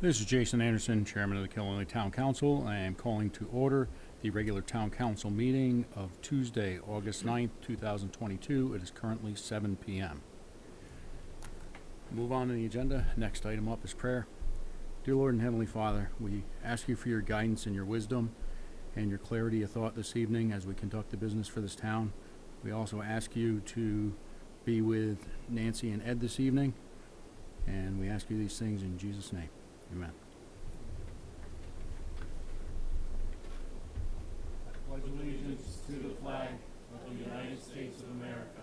This is Jason Anderson, Chairman of the Killenly Town Council. I am calling to order the regular Town Council meeting of Tuesday, August 9th, 2022. It is currently 7 p.m. Move on to the agenda. Next item up is prayer. Dear Lord and Heavenly Father, we ask you for your guidance and your wisdom and your clarity of thought this evening as we conduct the business for this town. We also ask you to be with Nancy and Ed this evening, and we ask you these things in Jesus' name. Amen. I pledge allegiance to the flag of the United States of America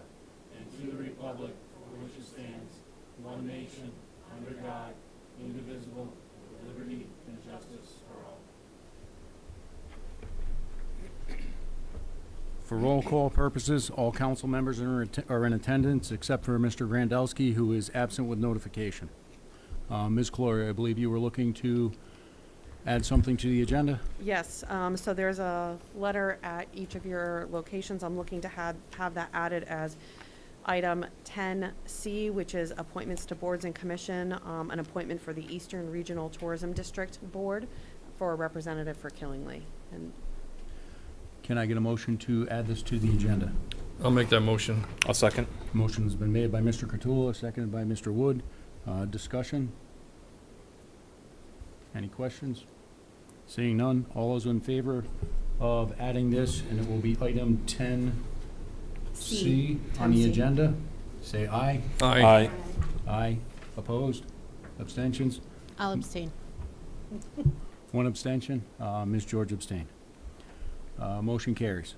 and to the republic for which it stands, one nation, under God, indivisible, with liberty and justice for all. For roll call purposes, all council members are in attendance except for Mr. Grandelski, who is absent with notification. Ms. Gloria, I believe you were looking to add something to the agenda? Yes, so there's a letter at each of your locations. I'm looking to have that added as item 10C, which is appointments to boards and commission, an appointment for the Eastern Regional Tourism District Board for a representative for Killingly. And Can I get a motion to add this to the agenda? I'll make that motion. I'll second. Motion has been made by Mr. Cottula, seconded by Mr. Wood. Discussion? Any questions? Seeing none, all those in favor of adding this, and it will be item 10C on the 10C. agenda, say aye. Aye. Aye. Opposed? Abstentions? I'll abstain. One abstention. Ms. George abstained. Motion carries.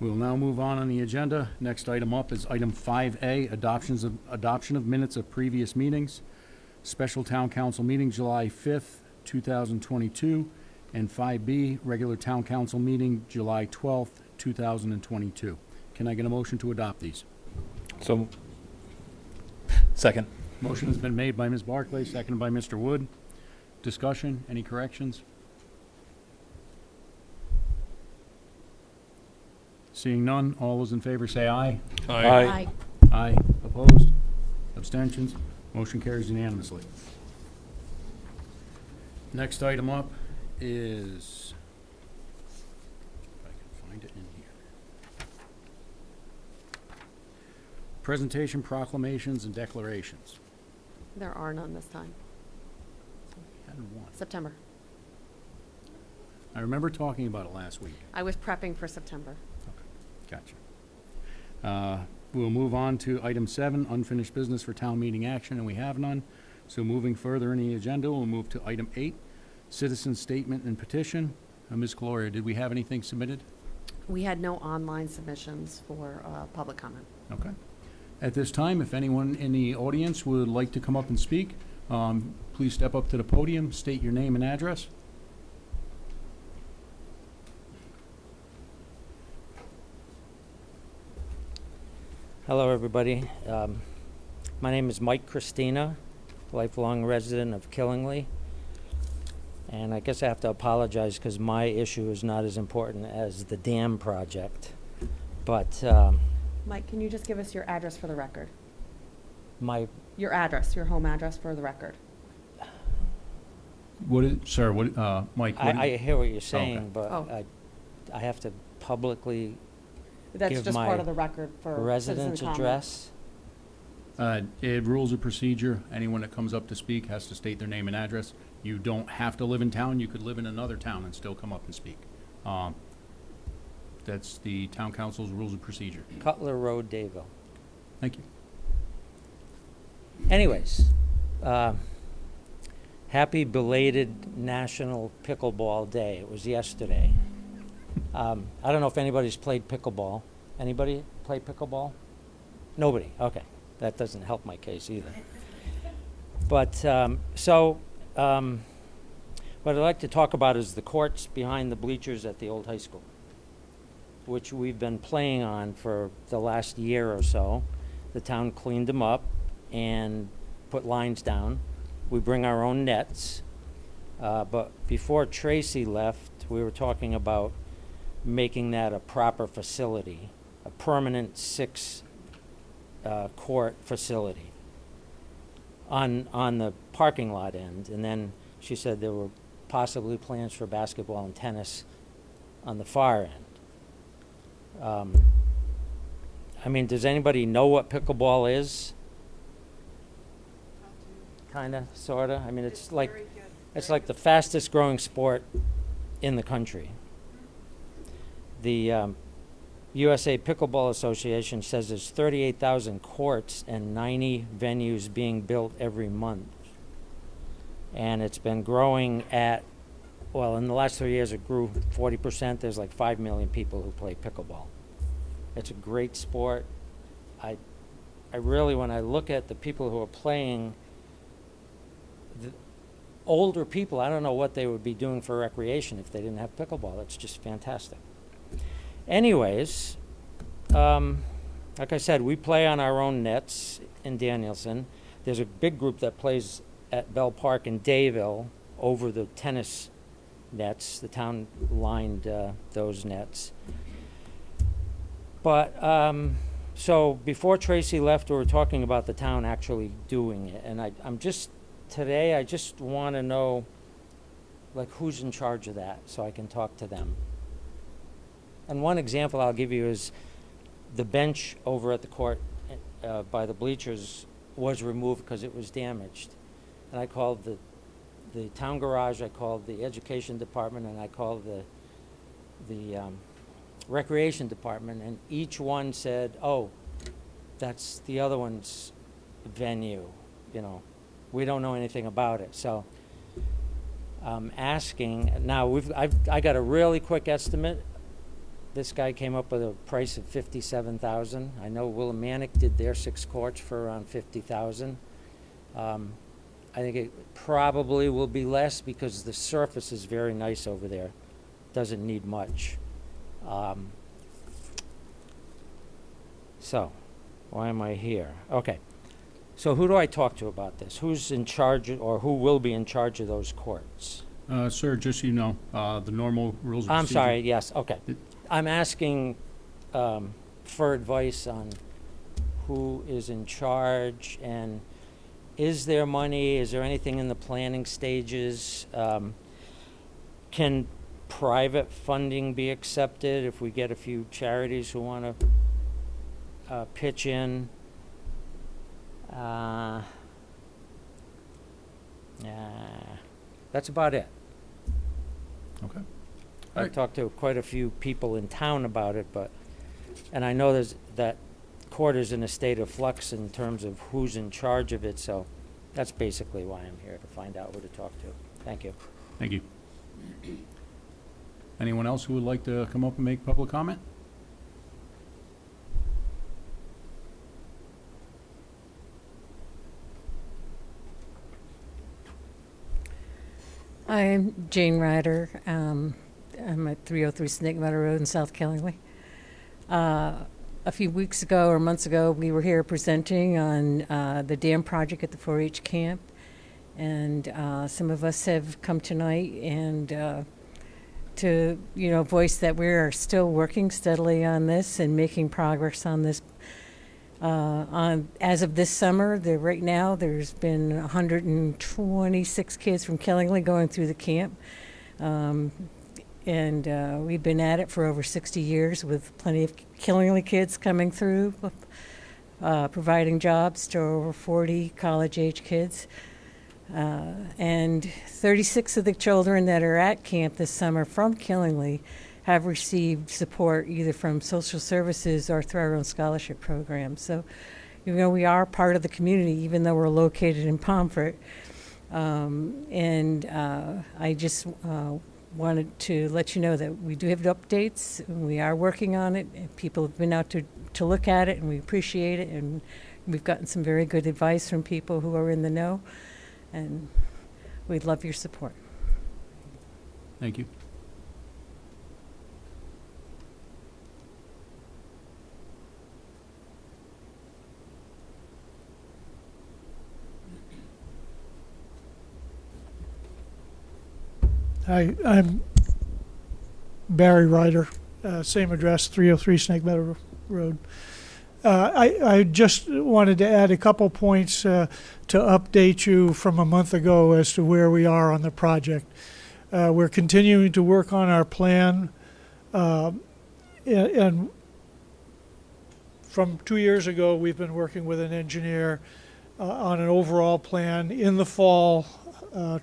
We'll now move on the agenda. Next item up is item 5A, adoption of minutes of previous meetings. Special Town Council meeting July 5th, 2022, and 5B, regular Town Council meeting July 12th, 2022. Can I get a motion to adopt these? So, second. Motion has been made by Ms. Barclay, seconded by Mr. Wood. Discussion? Any corrections? Seeing none, all those in favor say aye. Aye. Aye. Opposed? Abstentions? Motion carries unanimously. Next item up is, if I can find it in here. Presentation, proclamations, and declarations. there are none this time. Had one. September. I remember talking about it last week. I was prepping for September. Gotcha. We'll move on to item 7, unfinished business for town meeting action, and we have none. So moving further in the agenda, we'll move to item 8, citizen statement and petition. Ms. Gloria, did we have anything submitted? We had no online submissions for public comment. Okay. At this time, if anyone in the audience would like to come up and speak, please step up to the podium, state your name and address. Hello, everybody. My name is Mike Christina, lifelong resident of Killingly. And I guess I have to apologize because my issue is not as important as the dam project. But Mike, can you just give us your address for the record? your Your home address for the record. Sir, Mike, I hear what you're saying, okay. but Oh. I have to publicly That's give just my part of the record for residence citizen comment. address. rules of procedure, anyone that comes up to speak has to state their name and address. You don't have to live in town. You could live in another town and still come up and speak. That's the town council's rules of procedure. Cutler Road, Dayville. Thank you. Anyways, happy belated National Pickleball Day. It was yesterday. I don't know if anybody's played pickleball. Anybody play pickleball? Nobody. Okay. That doesn't help my case either. But what I'd like to talk about is the courts behind the bleachers at the old high school, which we've been playing on for the last year or so. The town cleaned them up and put lines down. We bring our own nets. But before Tracy left, we were talking about making that a proper facility, a permanent 6-court facility. on the parking lot end. And then she said there were possibly plans for basketball and tennis on the far end. I mean, does anybody know what pickleball is? Kinda, sorta. I mean, it's like the fastest growing sport in the country. The USA Pickleball Association says there's 38,000 courts and 90 venues being built every month. And it's been growing at, well, in the last 3 years it grew 40%. There's like 5 million people who play pickleball. It's a great sport. I really, when I look at the people who are playing, the older people, I don't know what they would be doing for recreation if they didn't have pickleball. It's just fantastic. Anyways, like I said, we play on our own nets in Danielson. There's a big group that plays at Bell Park in Dayville over the tennis nets. The town lined those nets. But so before Tracy left, we were talking about the town actually doing it. And today I just want to know, like, who's in charge of that so I can talk to them. And one example I'll give you is the bench over at the court by the bleachers was removed because it was damaged. And I called the town garage, I called the education department, and I called the recreation department, and each one said, oh, that's the other one's venue, you know. We don't know anything about it. So I'm asking, now I got a really quick estimate. This guy came up with a price of $57,000. I know Willimantic did their 6 courts for around $50,000. I think it probably will be less because the surface is very nice over there. Doesn't need much. So, why am I here? Okay. So who do I talk to about this? Who's in charge, or who will be in charge of those courts? Sir, just so you know, the normal rules of I'm procedure. sorry, yes, okay. I'm asking for advice on who is in charge, and is there money? Is there anything in the planning stages? Can private funding be accepted if we get a few charities who want to pitch in? That's about it. Okay. I Alright. talked to quite a few people in town about it, and I know that court is in a state of flux in terms of who's in charge of it, so that's basically why I'm here, to find out who to talk to. Thank you. Thank you. Anyone else who would like to come up and make public comment? I'm Jane Ryder. I'm at 303 Snake Meadow Road in South Killingly. A few weeks ago or months ago, we were here presenting on the dam project at the 4-H camp. And some of us have come tonight and to voice that we are still working steadily on this and making progress on this. As of this summer, right now, there's been 126 kids from Killingly going through the camp. And we've been at it for over 60 years with plenty of Killingly kids coming through, providing jobs to over 40 college-age kids. And 36 of the children that are at camp this summer from Killingly have received support either from social services or through our own scholarship program. So, we are part of the community, even though we're located in Pomfret. I just wanted to let you know that we do have updates, and we are working on it. And people have been out to look at it, and we appreciate it. And we've gotten some very good advice from people who are in the know, and we'd love your support. Thank you. Hi, I'm Barry Ryder, same address, 303 Snake Meadow Road. I just wanted to add a couple points to update you from a month ago as to where we are on the project. We're continuing to work on our plan, and from 2 years ago, we've been working with an engineer on an overall plan. In the fall,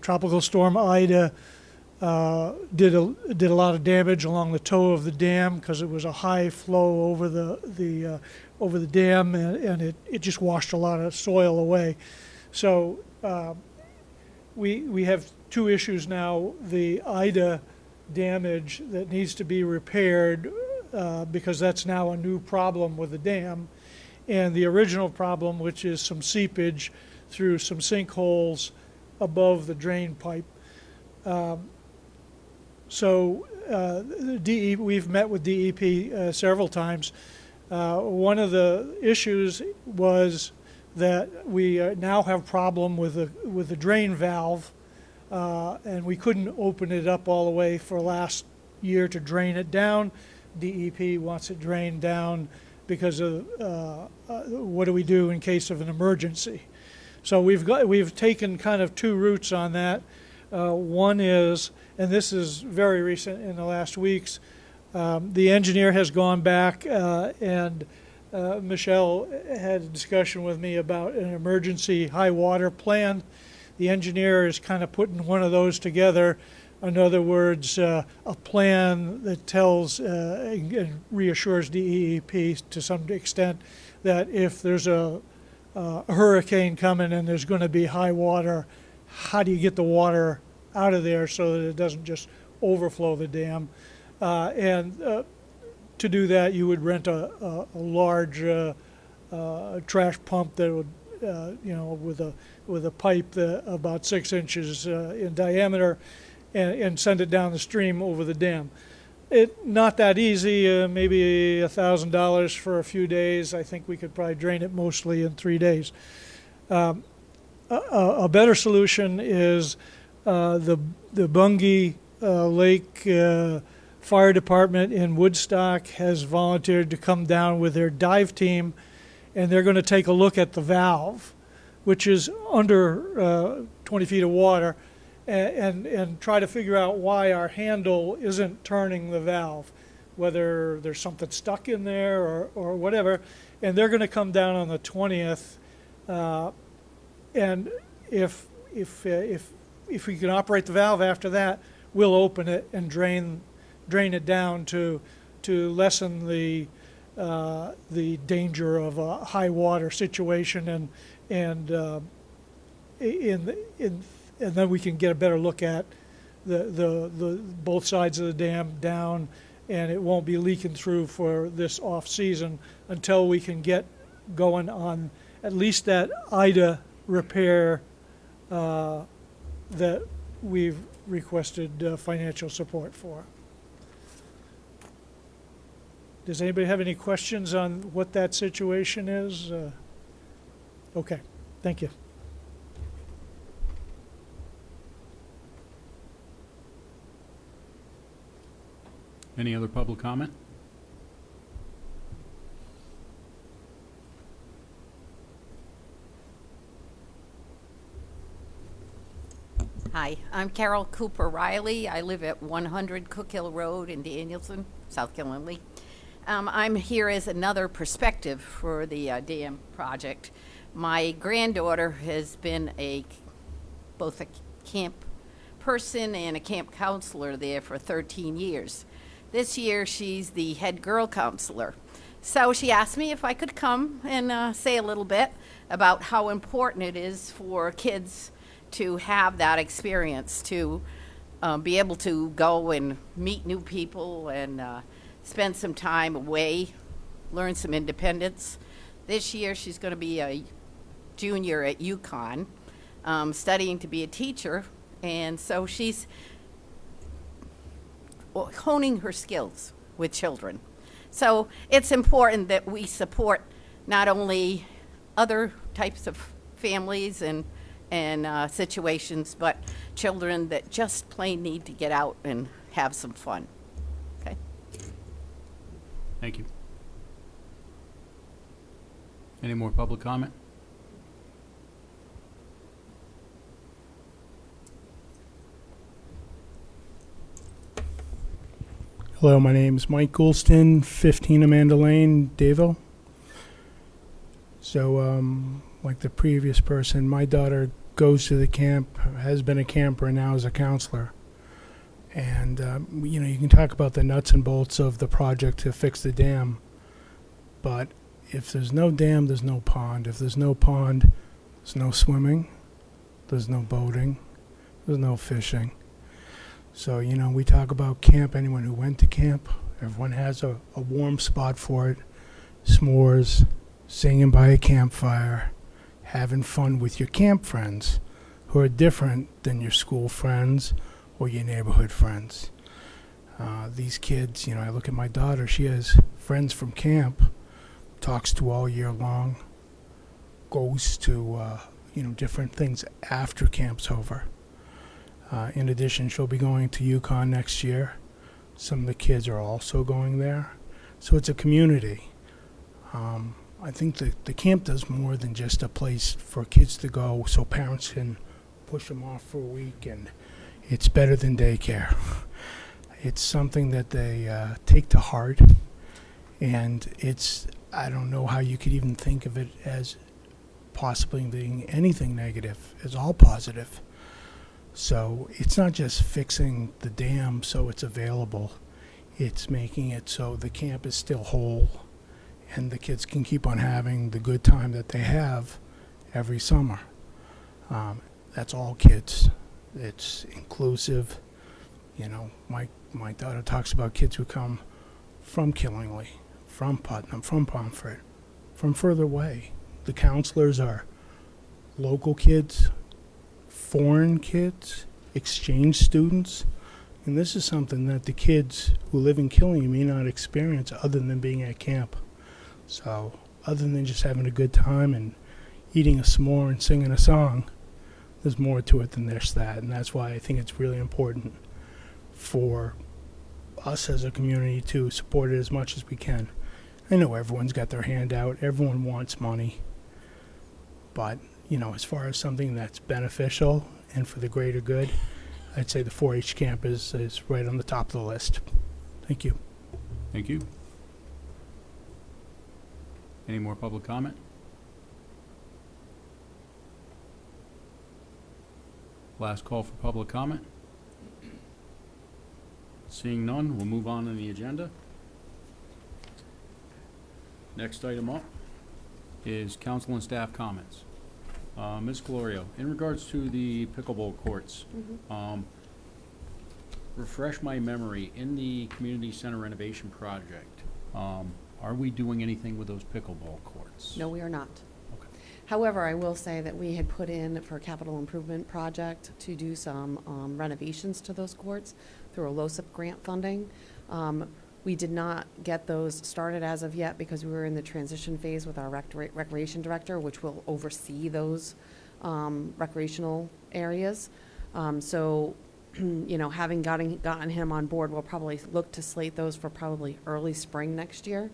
Tropical Storm Ida did a lot of damage along the toe of the dam because it was a high flow over the dam, and it just washed a lot of soil away. So we have two issues now: the Ida damage that needs to be repaired because that's now a new problem with the dam, and the original problem, which is some seepage through some sinkholes above the drain pipe. We've met with DEP several times. One of the issues was that we now have problem with the drain valve, and we couldn't open it up all the way for last year to drain it down. DEP wants it drained down because of what do we do in case of an emergency. So we've taken kind of two routes on that. One is, and this is very recent in the last weeks, the engineer has gone back and Michelle had a discussion with me about an emergency high water plan. The engineer is kind of putting one of those together. In other words, a plan that tells and reassures DEP to some extent that if there's a hurricane coming and there's going to be high water, how do you get the water out of there so that it doesn't just overflow the dam? To do that, you would rent a large trash pump that would, with a pipe about 6 inches in diameter, and send it down the stream over the dam. Not that easy. Maybe $1,000 for a few days. I think we could probably drain it mostly in 3 days. A better solution is the Bungie Lake Fire Department in Woodstock has volunteered to come down with their dive team, and they're going to take a look at the valve, which is under 20 feet of water, and try to figure out why our handle isn't turning the valve, whether there's something stuck in there or whatever. And they're going to come down on the 20th, and if we can operate the valve after that, we'll open it and drain it down to lessen the danger of a high water situation, and then we can get a better look at the both sides of the dam down, and it won't be leaking through for this off season until we can get going on at least that Ida repair that we've requested financial support for. Does anybody have any questions on what that situation is? Okay, thank you. Any other public comment? Hi, I'm Carol Cooper Riley. I live at 100 Cook Hill Road in Danielson, South Killinley. I'm here as another perspective for the dam project. My granddaughter has been both a camp person and a camp counselor there for 13 years. This year, she's the head girl counselor. So she asked me if I could come and say a little bit about how important it is for kids to have that experience, to be able to go and meet new people and spend some time away, learn some independence. This year, she's going to be a junior at UConn, studying to be a teacher, and so she's honing her skills with children. So it's important that we support not only other types of families and situations, but children that just plain need to get out and have some fun. Okay. Thank you. Any more public comment? Hello, my name is Mike Goulston, 15 Amanda Lane, Dayville. So, like the previous person, my daughter goes to the camp, has been a camper, and now is a counselor. And, you can talk about the nuts and bolts of the project to fix the dam, but if there's no dam, there's no pond. If there's no pond, there's no swimming, there's no boating, there's no fishing. So, we talk about camp, anyone who went to camp, everyone has a warm spot for it. S'mores, singing by a campfire, having fun with your camp friends who are different than your school friends or your neighborhood friends. These kids, I look at my daughter, she has friends from camp, talks to all year long, goes to, different things after camp's over. In addition, she'll be going to Yukon next year. Some of the kids are also going there. So it's a community. I think the camp does more than just a place for kids to go so parents can push them off for a week, and it's better than daycare. It's something that they take to heart, and I don't know how you could even think of it as possibly being anything negative. It's all positive. So it's not just fixing the dam so it's available. It's making it so the camp is still whole and the kids can keep on having the good time that they have every summer. That's all kids. It's inclusive. My daughter talks about kids who come from Killingly, from Putnam, from Pomfret, from further away. The counselors are local kids, foreign kids, exchange students, and this is something that the kids who live in Killingley may not experience other than being at camp. So, other than just having a good time and eating a s'more and singing a song, there's more to it than just that, and that's why I think it's really important for us as a community to support it as much as we can. I know everyone's got their hand out, everyone wants money, but as far as something that's beneficial and for the greater good, I'd say the 4-H camp is right on the top of the list. Thank you. Thank you. Any more public comment? Last call for public comment. Seeing none, we'll move on to the agenda. Next item up is council and staff comments. Ms. Calorio, in regards to the pickleball courts, refresh my memory, in the community center renovation project, are we doing anything with those pickleball courts? No, we are not. Okay. However, I will say that we had put in for a capital improvement project to do some renovations to those courts through a LoSiP grant funding. We did not get those started as of yet because we were in the transition phase with our recreation director, which will oversee those recreational areas. So, having gotten him on board, we'll probably look to slate those for probably early spring next year.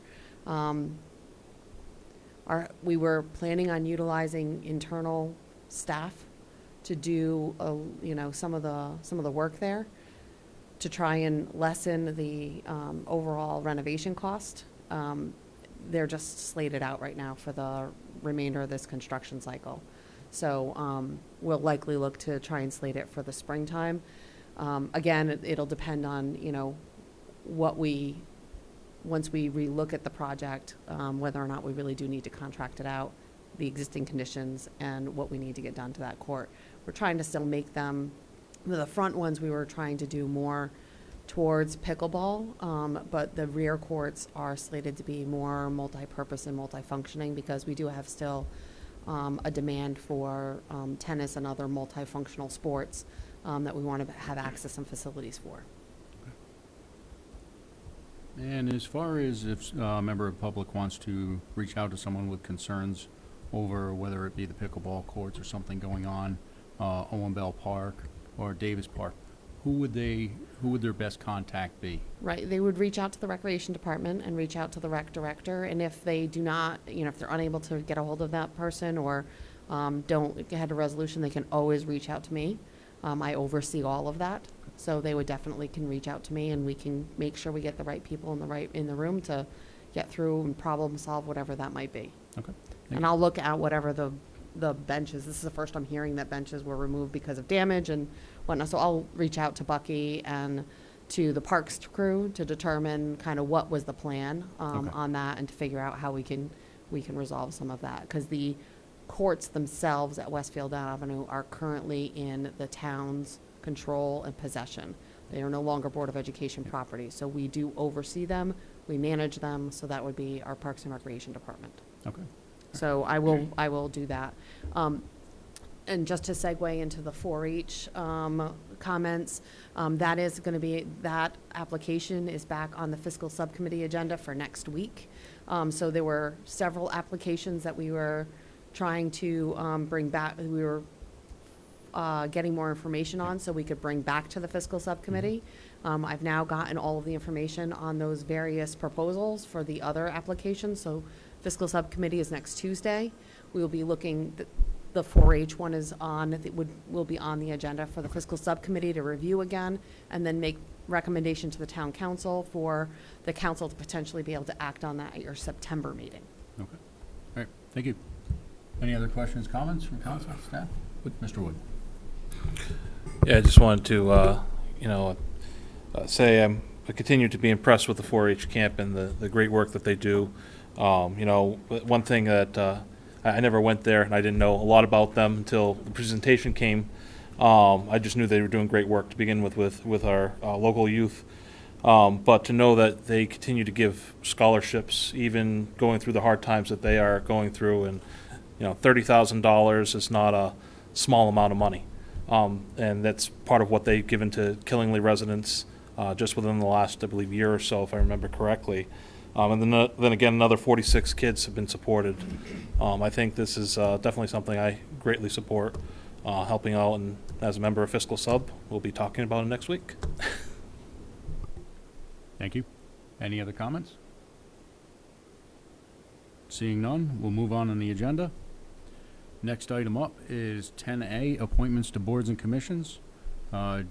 We were planning on utilizing internal staff to do, some of the work there, to try and lessen the overall renovation cost. They're just slated out right now for the remainder of this construction cycle. So we'll likely look to try and slate it for the springtime. Again, it'll depend on, once we relook at the project, whether or not we really do need to contract it out, the existing conditions, and what we need to get done to that court. We're trying to still make them, the front ones we were trying to do more towards pickleball, but the rear courts are slated to be more multi-purpose and multifunctioning because we do have still a demand for tennis and other multifunctional sports that we want to have access and facilities for. And as far as if a member of the public wants to reach out to someone with concerns over whether it be the pickleball courts or something going on, Owen Bell Park or Davis Park, who would their best contact be? Right, they would reach out to the recreation department and reach out to the rec director, and if they do not, if they're unable to get a hold of that person or don't get a resolution, they can always reach out to me. I oversee all of that, so they would definitely can reach out to me, and we can make sure we get the right people in the room to get through and problem solve whatever that might be. Okay. And I'll look at whatever the benches, this is the first I'm hearing that benches were removed because of damage and whatnot, so I'll reach out to Bucky and to the parks crew to determine kind of what was the plan Okay. on that and to figure out how we can resolve some of that. Because the courts themselves at Westfield Avenue are currently in the town's control and possession. They are no longer Board of Education property, so we do oversee them, we manage them, so that would be our Parks and Recreation Department. Okay. So I will do that. And just to segue into the 4-H comments, that application is back on the fiscal subcommittee agenda for next week. So there were several applications that we were trying to bring back, we were getting more information on so we could bring back to the fiscal subcommittee. I've now gotten all of the information on those various proposals for the other applications, so fiscal subcommittee is next Tuesday. We will be looking, the 4-H one is on, will be on the agenda for the fiscal subcommittee to review again, and then make recommendation to the town council for the council to potentially be able to act on that at your September meeting. Okay. All right, thank you. Any other questions, comments from council staff? Mr. Wood? Yeah, I just wanted to, say I continue to be impressed with the 4-H camp and the great work that they do. One thing that I never went there and I didn't know a lot about them until the presentation came. I just knew they were doing great work to begin with our local youth. But to know that they continue to give scholarships, even going through the hard times that they are going through, and $30,000 is not a small amount of money. And that's part of what they've given to Killingly residents just within the last, I believe, year or so, if I remember correctly. And then again, another 46 kids have been supported. I think this is definitely something I greatly support, helping out, and as a member of Fiscal Sub, we'll be talking about it next week. Thank you. Any other comments? Seeing none, we'll move on the agenda. Next item up is 10A, appointments to boards and commissions.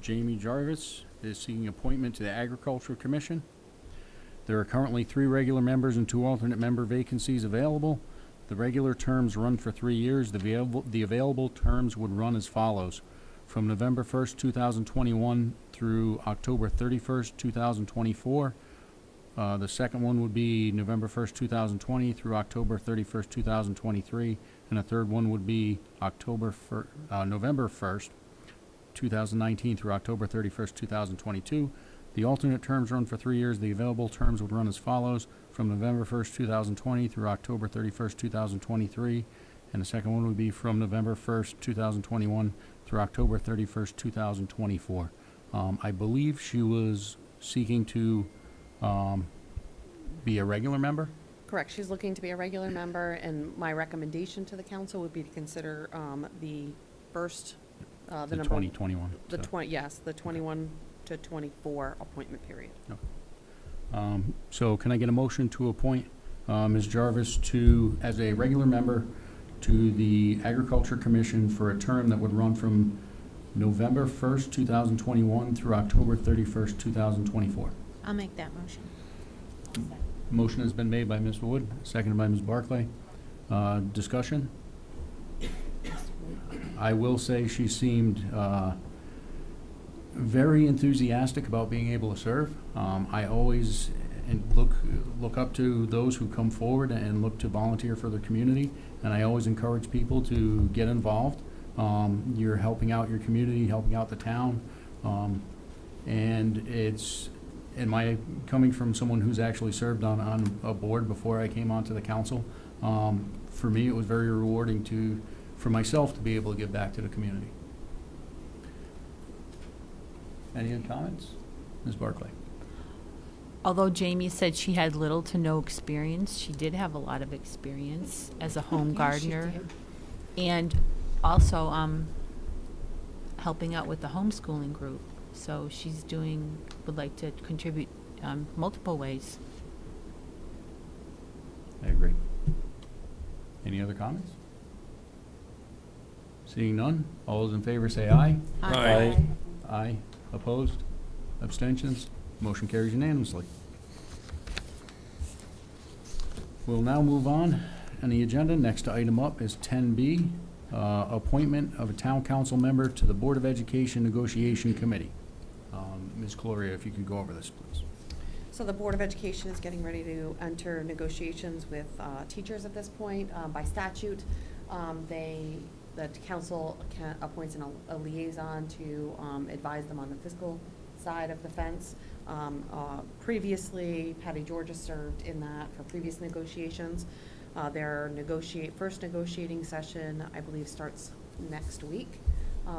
Jamie Jarvis is seeking appointment to the Agricultural Commission. There are currently 3 regular members and 2 alternate member vacancies available. The regular terms run for 3 years. The available terms would run as follows: from November 1st, 2021 through October 31st, 2024. The second one would be November 1st, 2020 through October 31st, 2023. And the third one would be November 1st, 2019 through October 31st, 2022. The alternate terms run for 3 years. The available terms would run as follows: from November 1st, 2020 through October 31st, 2023. And the second one would be from November 1st, 2021 through October 31st, 2024. I believe she was seeking to be a regular member. Correct, she's looking to be a regular member, and my recommendation to the council would be to consider the first, the number. 2021. The 21 to 24 appointment period. So can I get a motion to appoint Ms. Jarvis as a regular member to the Agriculture Commission for a term that would run from November 1st, 2021 through October 31st, 2024? I'll make that motion. Motion has been made by Ms. Wood, seconded by Ms. Barclay. Discussion? I will say she seemed very enthusiastic about being able to serve. I always look up to those who come forward and look to volunteer for the community, and I always encourage people to get involved. You're helping out your community, helping out the town, and it's, coming from someone who's actually served on a board before I came onto the council, for me it was very rewarding for myself to be able to give back to the community. Any other comments? Ms. Barclay? Although Jamie said she had little to no experience, she did have a lot of experience as a home gardener. And also helping out with the homeschooling group. So would like to contribute multiple ways. I agree. Any other comments? Seeing none, all those in favor say aye. Aye. Aye. Opposed? Abstentions? Motion carries unanimously. We'll now move on the agenda. Next item up is 10B, appointment of a town council member to the Board of Education Negotiation Committee. Ms. Gloria, if you could go over this, please. So the Board of Education is getting ready to enter negotiations with teachers at this point. By statute, the council appoints a liaison to advise them on the fiscal side of the fence. Previously, Patty George has served in that for previous negotiations. Their first negotiating session, I believe, starts next week.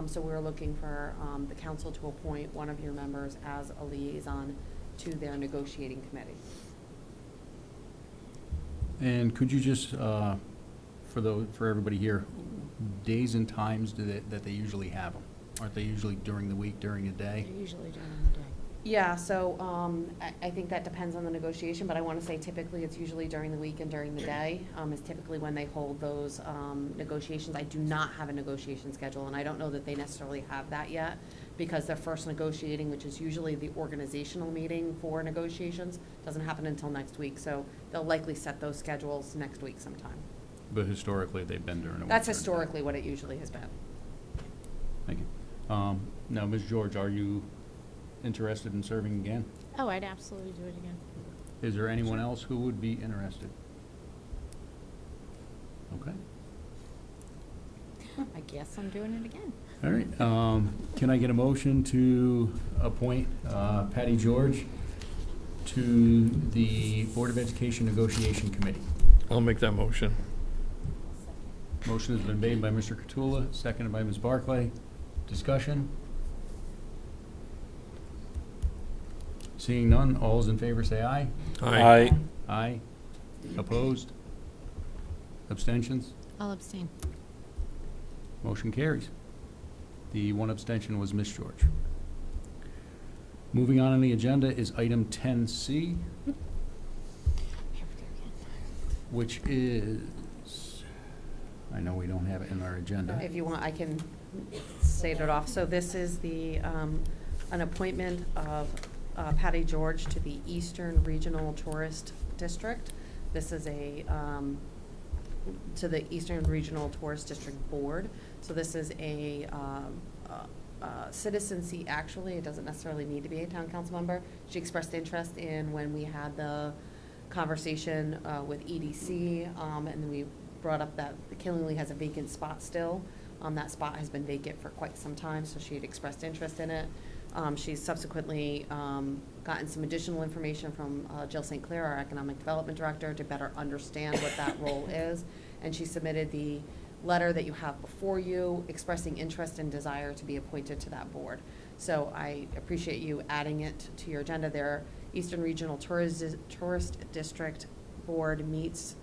So we're looking for the council to appoint one of your members as a liaison to their negotiating committee. And could you just, for everybody here, days and times that they usually have them? Aren't they usually during the week, during a day? Usually during the day. Yeah, so I think that depends on the negotiation, but I want to say typically it's usually during the week and during the day is typically when they hold those negotiations. I do not have a negotiation schedule, and I don't know that they necessarily have that yet, because their first negotiating, which is usually the organizational meeting for negotiations, doesn't happen until next week. So they'll likely set those schedules next week sometime. But historically, they've been during a week. That's during the day. historically what it usually has been. Thank you. Now, Ms. George, are you interested in serving again? Oh, I'd absolutely do it again. Is there anyone else who would be interested? Okay. I guess I'm doing it again. All right. Can I get a motion to appoint Patty George to the Board of Education Negotiation Committee? I'll make that motion. Motion has been made by Mr. Catula, seconded by Ms. Barclay. Discussion? Seeing none, all those in favor say aye. Aye. Aye. Opposed? Abstentions? I'll abstain. Motion carries. The one abstention was Ms. George. Moving on the agenda is item 10C, Here we go again. which is, I know we don't have it in our agenda. If you want, I can state it off. So this is an appointment of Patty George to the Eastern Regional Tourist District. This is to the Eastern Regional Tourist District Board. So this is a citizen seat, actually. It doesn't necessarily need to be a town council member. She expressed interest in when we had the conversation with EDC, and then we brought up that Killingly has a vacant spot still. That spot has been vacant for quite some time, so she had expressed interest in it. She's subsequently gotten some additional information from Jill St. Clair, our Economic Development Director, to better understand what that role is. And she submitted the letter that you have before you, expressing interest and desire to be appointed to that board. So I appreciate you adding it to your agenda. Their Eastern Regional Tourist District Board meets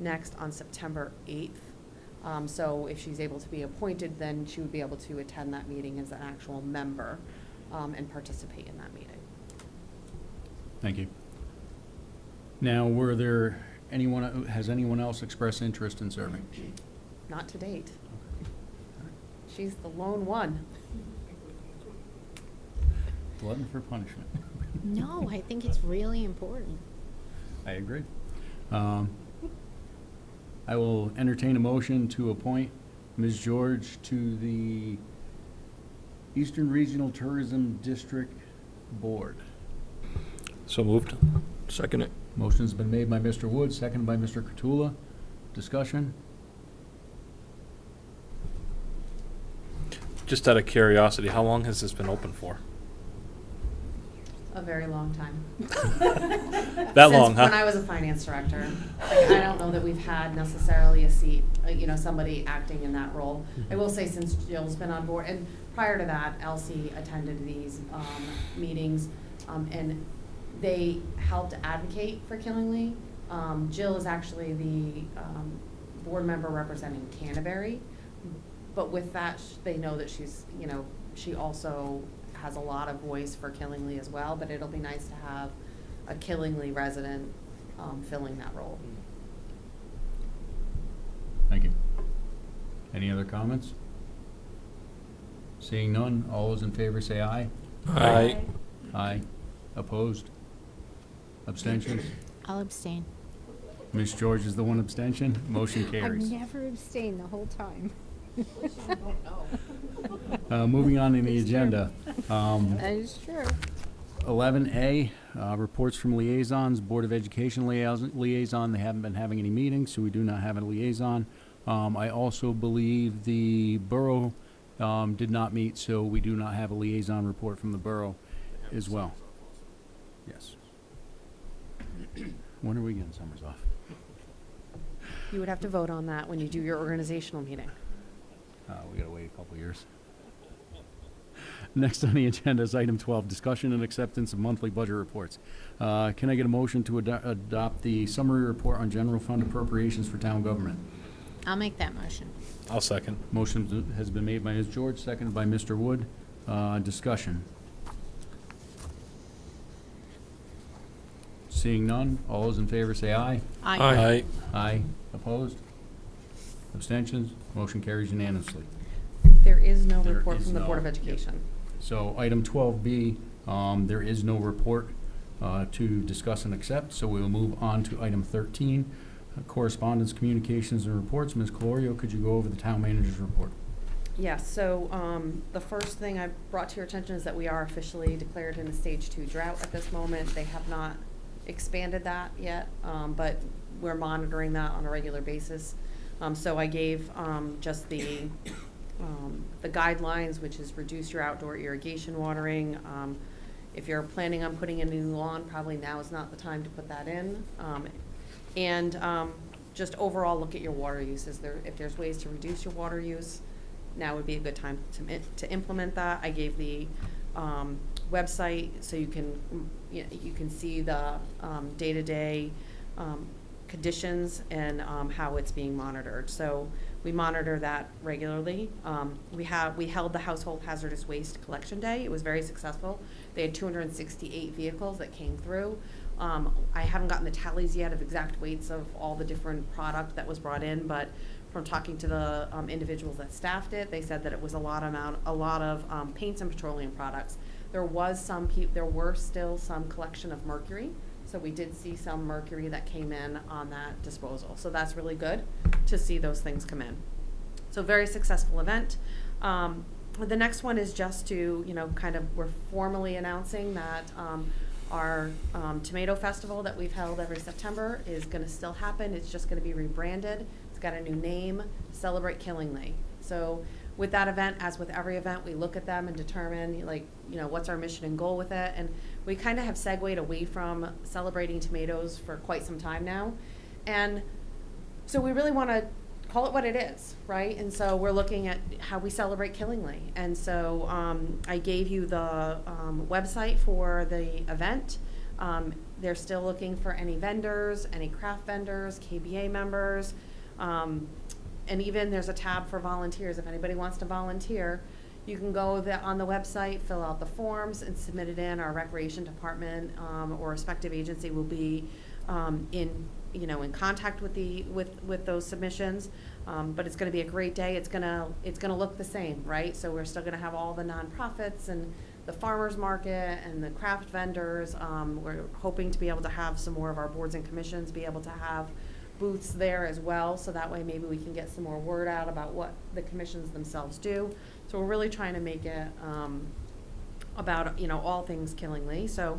next on September 8th. So if she's able to be appointed, then she would be able to attend that meeting as an actual member and participate in that meeting. Thank you. Now, has anyone else expressed interest in serving? Not to date. She's the lone one. Glutton for punishment. No, I think it's really important. I agree. I will entertain a motion to appoint Ms. George to the Eastern Regional Tourism District Board. So moved. Second it. Motion's been made by Mr. Wood, seconded by Mr. Catula. Discussion? Just out of curiosity, how long has this been open for? A very long time. That long, Since huh? when I was a finance director. Like, I don't know that we've had necessarily a seat, somebody acting in that role. I will say, since Jill's been on board, and prior to that, Elsie attended these meetings, and they helped advocate for Killingly. Jill is actually the board member representing Canterbury, but with that, they know that she's, she also has a lot of voice for Killingly as well, but it'll be nice to have a Killingly resident filling that role. Thank you. Any other comments? Seeing none, all those in favor say aye. Aye. Aye. Opposed? Abstentions? I'll abstain. Ms. George is the one abstention. Motion I've carries. never abstained the whole time. Moving on in the agenda. That is true. 11A, reports from liaisons, Board of Education liaison. They haven't been having any meetings, so we do not have a liaison. I also believe the borough did not meet, so we do not have a liaison report from the borough as well. Yes. When are we getting summers off? You would have to vote on that when you do your organizational meeting. We gotta wait a couple years. Next on the agenda is item 12, discussion and acceptance of monthly budget reports. Can I get a motion to adopt the summary report on general fund appropriations for town government? I'll make that motion. I'll second. Motion has been made by Ms. George, seconded by Mr. Wood. Discussion. Seeing none, all those in favor say aye. Aye. Aye. Opposed? Abstentions? Motion carries unanimously. There is no There report is from the Board of no- Education. So item 12B, there is no report to discuss and accept, so we will move on to item 13, correspondence, communications, and reports. Ms. Colorio, could you go over the town manager's report? Yes, so the first thing I brought to your attention is that we are officially declared in a stage 2 drought at this moment. They have not expanded that yet, but we're monitoring that on a regular basis. So I gave just the guidelines, which is reduce your outdoor irrigation watering. If you're planning on putting in a new lawn, probably now is not the time to put that in. And just overall look at your water use. If there's ways to reduce your water use, now would be a good time to implement that. I gave the website so you can see the day-to-day conditions and how it's being monitored. So we monitor that regularly. We held the Household Hazardous Waste Collection Day. It was very successful. They had 268 vehicles that came through. I haven't gotten the tallies yet of exact weights of all the different product that was brought in, but from talking to the individuals that staffed it, they said that it was a lot of paints and petroleum products. There were still some collection of mercury. So we did see some mercury that came in on that disposal. So that's really good to see those things come in. So very successful event. The next one is just to, we're formally announcing that our tomato festival that we've held every September is going to still happen. It's just going to be rebranded. It's got a new name, Celebrate Killingly. So with that event, as with every event, we look at them and determine, what's our mission and goal with it. And we kind of have segued away from celebrating tomatoes for quite some time now. And so we really want to call it what it is, right? And so we're looking at how we celebrate Killingly. And so I gave you the website for the event. They're still looking for any vendors, any craft vendors, KBA members, and even there's a tab for volunteers. If anybody wants to volunteer, you can go on the website, fill out the forms, and submit it in. Our recreation department or respective agency will be in contact with those submissions. But it's going to be a great day. It's going to look the same, right? So we're still going to have all the nonprofits and the farmers market and the craft vendors. We're hoping to be able to have some more of our boards and commissions be able to have booths there as well, so that way maybe we can get some more word out about what the commissions themselves do. So we're really trying to make it about all things Killingly. So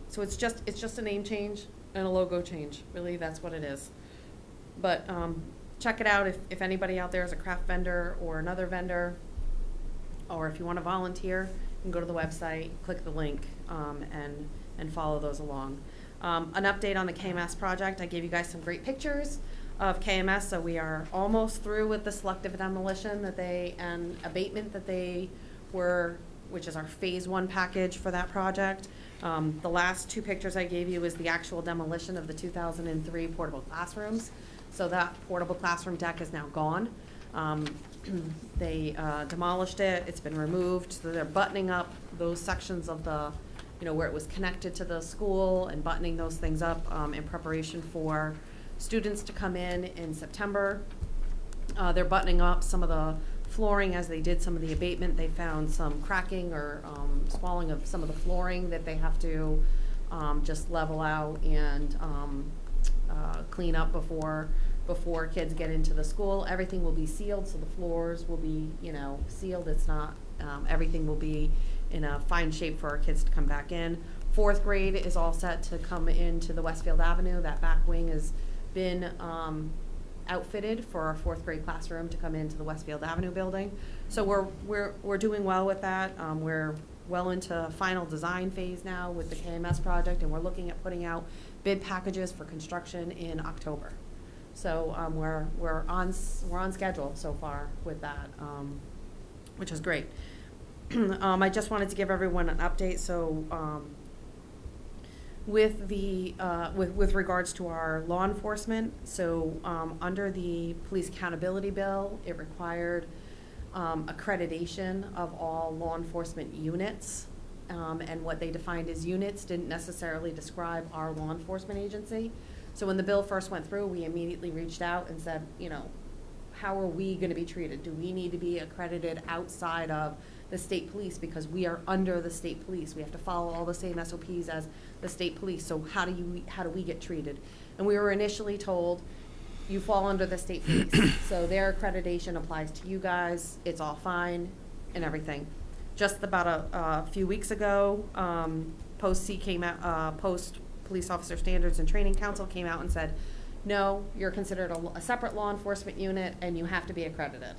so it's just a name change and a logo change. Really, that's what it is. But check it out if anybody out there is a craft vendor or another vendor, or if you want to volunteer, you can go to the website, click the link, and follow those along. An update on the KMS project. I gave you guys some great pictures of KMS. So we are almost through with the selective demolition and abatement which is our phase 1 package for that project. The last 2 pictures I gave you is the actual demolition of the 2003 portable classrooms. So that portable classroom deck is now gone. They demolished it, it's been removed, so they're buttoning up those sections of the, where it was connected to the school and buttoning those things up in preparation for students to come in September. They're buttoning up some of the flooring as they did some of the abatement. They found some cracking or swelling of some of the flooring that they have to just level out and clean up before kids get into the school. Everything will be sealed, so the floors will be, sealed. It's not, everything will be in a fine shape for our kids to come back in. 4th grade is all set to come into the Westfield Avenue. That back wing has been outfitted for our 4th grade classroom to come into the Westfield Avenue building. So we're doing well with that. We're well into final design phase now with the KMS project, and we're looking at putting out bid packages for construction in October. So we're on schedule so far with that, which is great. I just wanted to give everyone an update. So with the with regards to our law enforcement, so under the police accountability bill, it required accreditation of all law enforcement units, and what they defined as units didn't necessarily describe our law enforcement agency. So when the bill first went through, we immediately reached out and said, how are we going to be treated? Do we need to be accredited outside of the state police, because we are under the state police? We have to follow all the same SOPs as the state police. So how do we get treated? And we were initially told, you fall under the state police, so their accreditation applies to you guys. It's all fine and everything. Just about a few weeks ago, Post Police Officer Standards and Training Council came out and said, no, you're considered a separate law enforcement unit and you have to be accredited.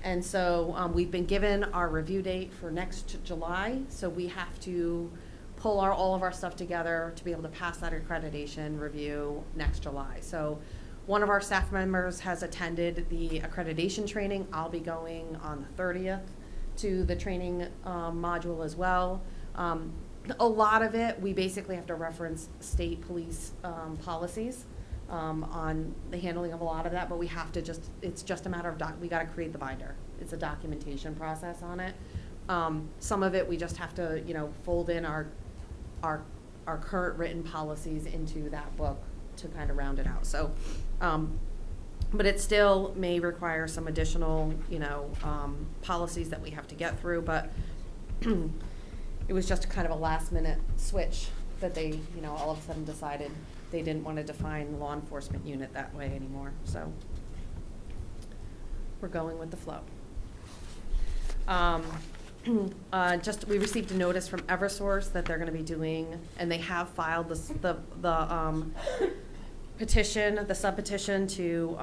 And so we've been given our review date for next July, so we have to pull all of our stuff together to be able to pass that accreditation review next July. So one of our staff members has attended the accreditation training. I'll be going on the 30th to the training module as well. A lot of it, we basically have to reference state police policies on the handling of a lot of that, but we have to it's just a matter of we got to create the binder. It's a documentation process on it. Some of it we just have to, fold in our current written policies into that book to kind of round it out. So, but it still may require some additional, policies that we have to get through, but it was just kind of a last minute switch that they, all of a sudden decided they didn't want to define the law enforcement unit that way anymore. So we're going with the flow. We received a notice from Eversource that they're going to be doing, and they have filed the petition, the sub-petition to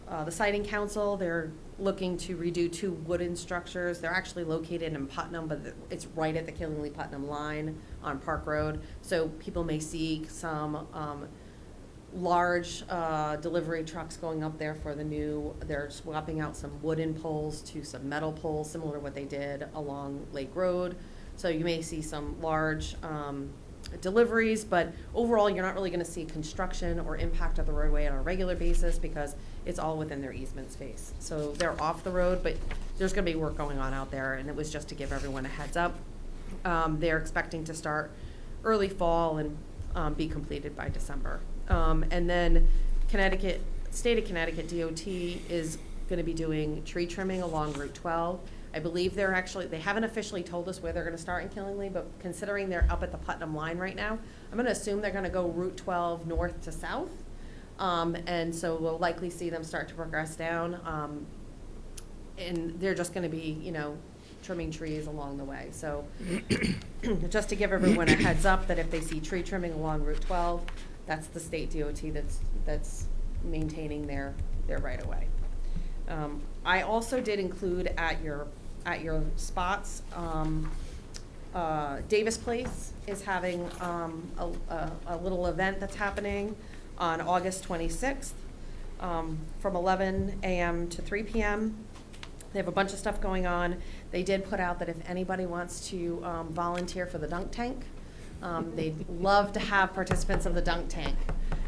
the Siting Council. They're looking to redo 2 wooden structures. They're actually located in Putnam, but it's right at the Killingly-Putnam line on Park Road. So people may see some large delivery trucks going up there for they're swapping out some wooden poles to some metal poles, similar to what they did along Lake Road. So you may see some large deliveries, but overall you're not really going to see construction or impact of the roadway on a regular basis because it's all within their easement space. So they're off the road, but there's going to be work going on out there, and it was just to give everyone a heads up. They're expecting to start early fall and be completed by December. And then State of Connecticut DOT is going to be doing tree trimming along Route 12. I believe they haven't officially told us where they're going to start in Killingly, but considering they're up at the Putnam line right now, I'm going to assume they're going to go Route 12 north to south. And so we'll likely see them start to progress down. And they're just going to be, trimming trees along the way. So just to give everyone a heads up that if they see tree trimming along Route 12, that's the state DOT that's maintaining their right of way. I also did include at your spots, Davis Place is having a little event that's happening on August 26th from 11 a.m. to 3 p.m. They have a bunch of stuff going on. They did put out that if anybody wants to volunteer for the dunk tank, they'd love to have participants of the dunk tank.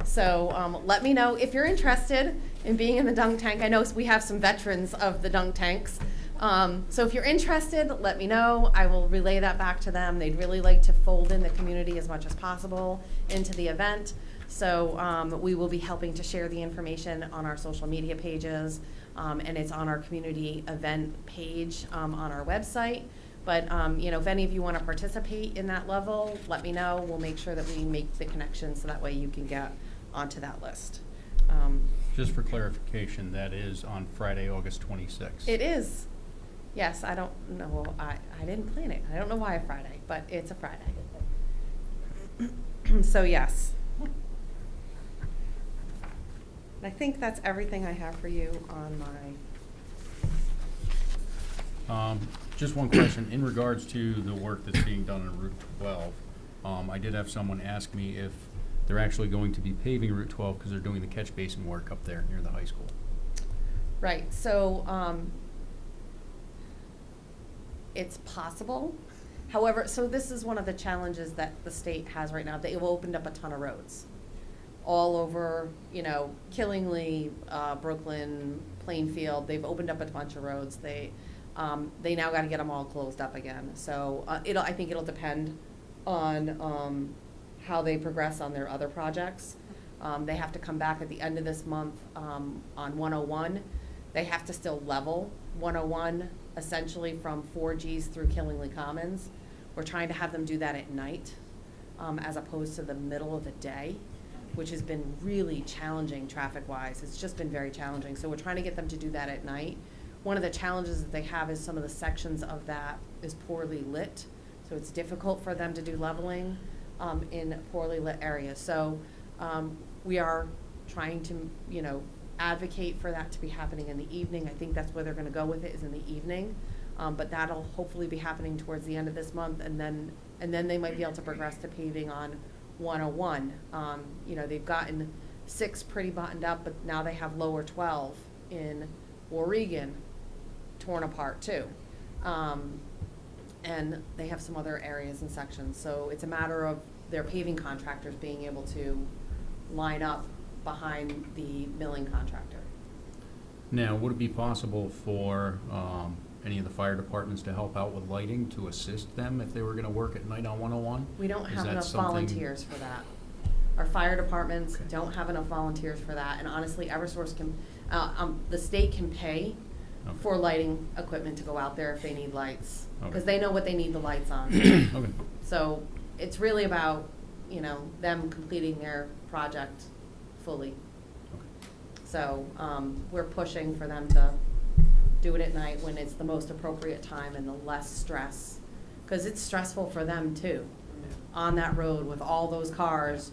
So let me know if you're interested in being in the dunk tank. I know we have some veterans of the dunk tanks. So if you're interested, let me know. I will relay that back to them. They'd really like to fold in the community as much as possible into the event. So we will be helping to share the information on our social media pages, and it's on our community event page on our website. But you know, if any of you want to participate in that level, let me know. We'll make sure that we make the connections so that way you can get onto that list. Just for clarification, that is on Friday, August 26th. It is. Yes, I don't know. I didn't plan it. I don't know why a Friday, but it's a Friday. So yes. I think that's everything I have for you on my. Just one question, in regards to the work that's being done on Route 12, I did have someone ask me if they're actually going to be paving Route 12 because they're doing the catch basin work up there near the high school. Right, so it's possible. However, so this is one of the challenges that the state has right now. They've opened up a ton of roads all over, you know, Killingly, Brooklyn, Plainfield. They've opened up a bunch of roads. They now got to get them all closed up again. So I think it'll depend on how they progress on their other projects. They have to come back at the end of this month on 101. They have to still level 101 essentially from 4Gs through Killingly Commons. We're trying to have them do that at night as opposed to the middle of the day, which has been really challenging traffic-wise. It's just been very challenging. So we're trying to get them to do that at night. One of the challenges that they have is some of the sections of that is poorly lit. So it's difficult for them to do leveling in poorly lit areas. So we are trying to, you know, advocate for that to be happening in the evening. I think that's where they're gonna go with it, is in the evening. But that'll hopefully be happening towards the end of this month, and then they might be able to progress to paving on 101. You know, they've gotten 6 pretty buttoned up, but now they have lower 12 in Oregon torn apart too. And they have some other areas and sections. So it's a matter of their paving contractors being able to line up behind the milling contractor. Now, would it be possible for any of the fire departments to help out with lighting, to assist them if they were gonna work at night on 101? We don't Is have that enough something- volunteers for that. Our fire departments don't have enough volunteers for that, and honestly, Eversource can, the state can pay Okay. for lighting equipment to go out there if they need lights, Okay. because they know what they need the lights on. Okay. So it's really about, you know, them completing their project fully. Okay. So we're pushing for them to do it at night when it's the most appropriate time and the less stress, because it's stressful for them too. On that road with all those cars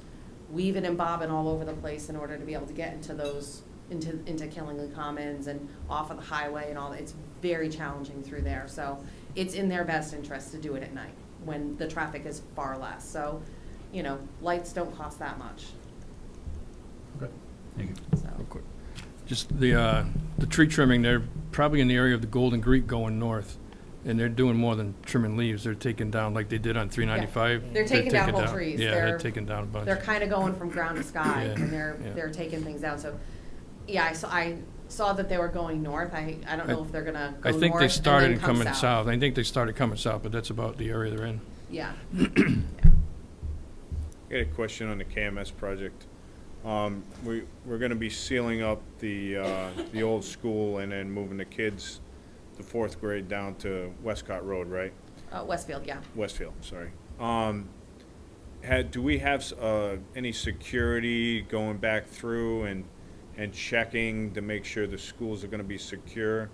weaving and bobbing all over the place in order to be able to get into those, into Killingly Commons and off of the highway and all that. It's very challenging through there. So it's in their best interest to do it at night when the traffic is far less. So, you know, lights don't cost that much. Okay, thank you. So. Real quick. Just the tree trimming, they're probably in the area of the Golden Greek going north, and they're doing more than trimming leaves. They're taking down, like they did on 395. They're taking down whole trees. Yeah, they're taking down a bunch. They're kind of going from ground to sky, Yeah, and yeah. they're taking things down. So, yeah, I saw that they were going north. I don't know if they're gonna go I north think they and started then come coming south. I think they started coming south, but that's about the area they're in. Yeah. I got a question on the KMS project. We're gonna be sealing up the old school and then moving the kids, the 4th grade, down to Westcott Road, right? Westfield, yeah. Westfield, sorry. Do we have any security going back through and checking to make sure the schools are gonna be secure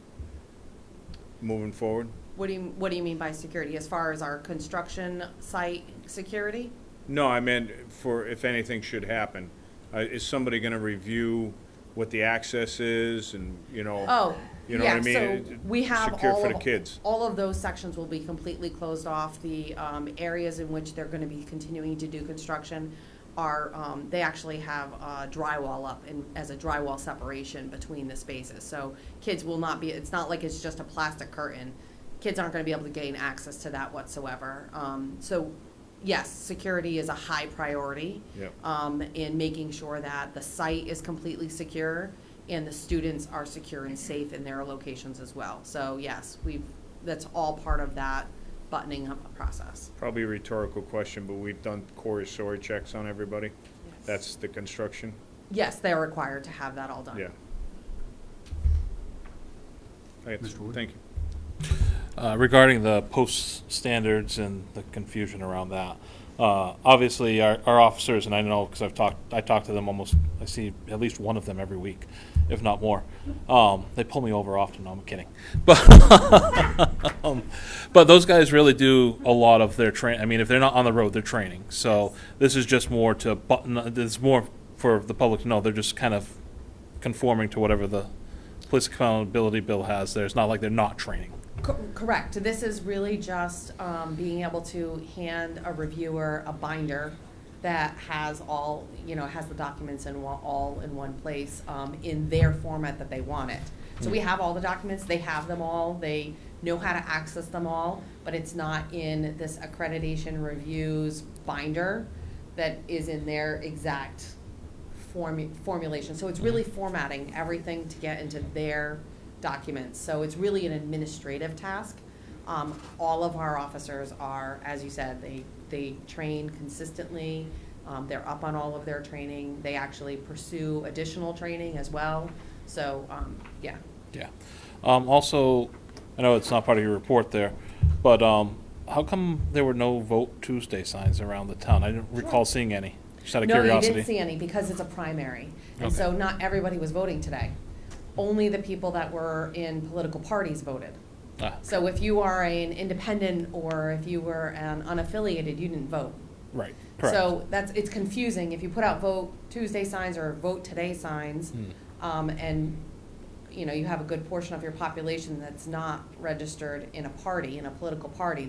moving forward? What do you mean by security? As far as our construction site security? No, I meant for if anything should happen. Is somebody gonna review what the access is and, you know? Oh, You know what I yeah, mean? so we have Secure for the kids. all of those sections will be completely closed off. The areas in which they're gonna be continuing to do construction are, they actually have drywall up as a drywall separation between the spaces. So kids will not be, it's not like it's just a plastic curtain. Kids aren't gonna be able to gain access to that whatsoever. So yes, security is a high priority. Yep. In making sure that the site is completely secure and the students are secure and safe in their locations as well. So yes, that's all part of that buttoning up process. Probably a rhetorical question, but we've done core SOAR checks on everybody. Yes. That's the construction? Yes, they're required to have that all done. Yeah. Mr. Wood? Thank you. Regarding the post standards and the confusion around that, obviously our officers, and I know because I talk to them I see at least one of them every week, if not more. They pull me over often. No, I'm kidding. But those guys really do a lot of their training. I mean, if they're not on the road, they're training. So this is just more to button. This is more for the public to know. They're just kind of conforming to whatever the police accountability bill has there. It's not like they're not training. Correct. This is really just being able to hand a reviewer a binder that has all, has the documents all in one place in their format that they want it. So we have all the documents, they have them all, they know how to access them all, but it's not in this accreditation reviews binder that is in their exact formulation. So it's really formatting everything to get into their documents. So it's really an administrative task. All of our officers are, as you said, they train consistently. They're up on all of their training. They actually pursue additional training as well. So, yeah. Yeah. Also, I know it's not part of your report there, but how come there were no Vote Tuesday signs around the town? I didn't recall seeing any. Just out of No, you curiosity. didn't see any because it's a primary. And Okay. so not everybody was voting today. Only the people that were in political parties voted. Ah, So if you are an independent or if you were an unaffiliated, you didn't vote. right. Correct. So it's confusing if you put out Vote Tuesday signs or Vote Today signs, and you have a good portion of your population that's not registered in a party, in a political party.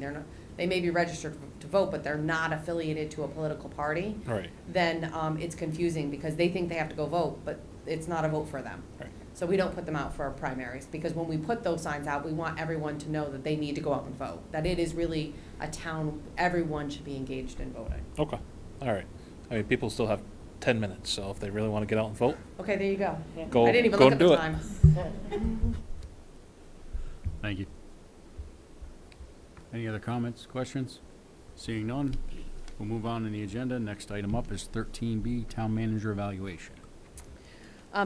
They may be registered to vote, but they're not affiliated to a political party. Right. Then it's confusing because they think they have to go vote, but it's not a vote for them. Right. So we don't put them out for our primaries, because when we put those signs out, we want everyone to know that they need to go out and vote. That it is really a town, everyone should be engaged in voting. Okay. All right. I mean, people still have 10 minutes, so if they really want to get out and vote, Okay, there you go. Go- I didn't even go look and at do the it. time. Thank you. Any other comments, questions? Seeing none, we'll move on in the agenda. Next item up is 13B, Town Manager Evaluation.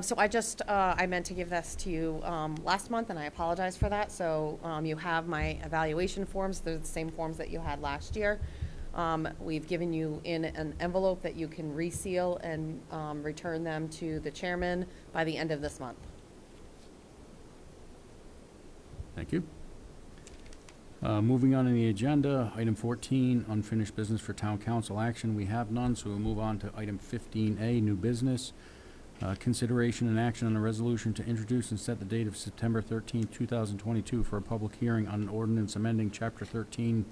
So I meant to give this to you last month, and I apologize for that. So you have my evaluation forms. They're the same forms that you had last year. We've given you in an envelope that you can reseal and return them to the chairman by the end of this month. Thank you. Moving on in the agenda, item 14, unfinished business for town council action. We have none, so we'll move on to item 15A, new business. Consideration and action on a resolution to introduce and set the date of September 13, 2022 for a public hearing on an ordinance amending Chapter 13,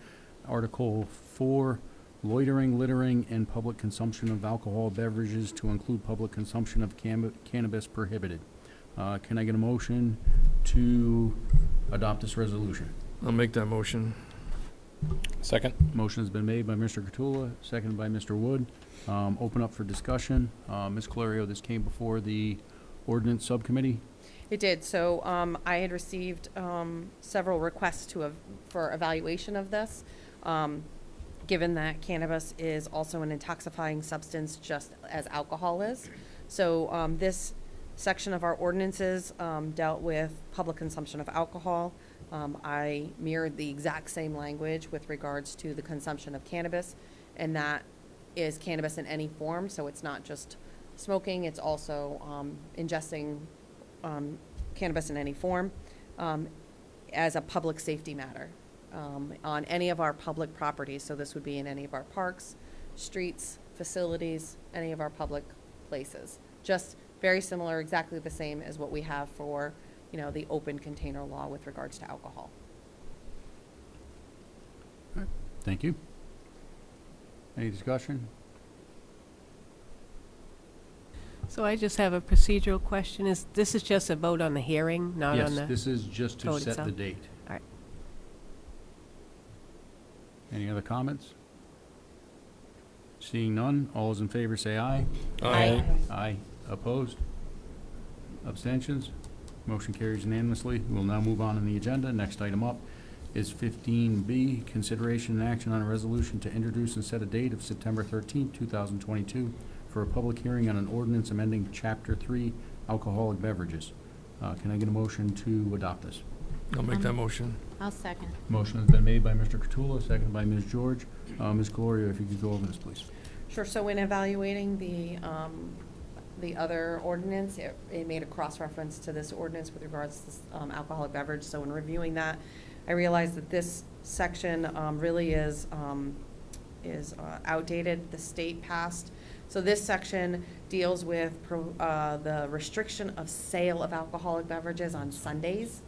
Article 4, loitering, littering, and public consumption of alcohol beverages to include public consumption of cannabis prohibited. Can I get a motion to adopt this resolution? I'll make that motion. second. Motion has been made by Mr. Catula, seconded by Mr. Wood. Open up for discussion. Ms. Colorio, this came before the ordinance subcommittee. It did. So I had received several requests for evaluation of this, given that cannabis is also an intoxifying substance just as alcohol is. So this section of our ordinances dealt with public consumption of alcohol. I mirrored the exact same language with regards to the consumption of cannabis, and that is cannabis in any form. So it's not just smoking, it's also ingesting cannabis in any form as a public safety matter on any of our public properties. So this would be in any of our parks, streets, facilities, any of our public places. Just very similar, exactly the same as what we have for, the open container law with regards to alcohol. Thank you. Any discussion? So I just have a procedural question. This is just a vote on the hearing, not on Yes, the... this is just to vote set the itself. date. All right. Any other comments? Seeing none, all those in favor say aye. Aye. Aye. Opposed? Abstentions? Motion carries unanimously. We'll now move on the agenda. Next item up is 15B, consideration and action on a resolution to introduce and set a date of September 13th, 2022 for a public hearing on an ordinance amending Chapter 3 alcoholic beverages. Can I get a motion to adopt this? I'll make that motion. I'll second. Motion has been made by Mr. Catula, seconded by Ms. George. Ms. Gloria, if you could go over this, please. Sure, so in evaluating the other ordinance, it made a cross-reference to this ordinance with regards to this alcoholic beverage. So in reviewing that, I realized that this section really is outdated. The state passed. So this section deals with the restriction of sale of alcoholic beverages on Sundays,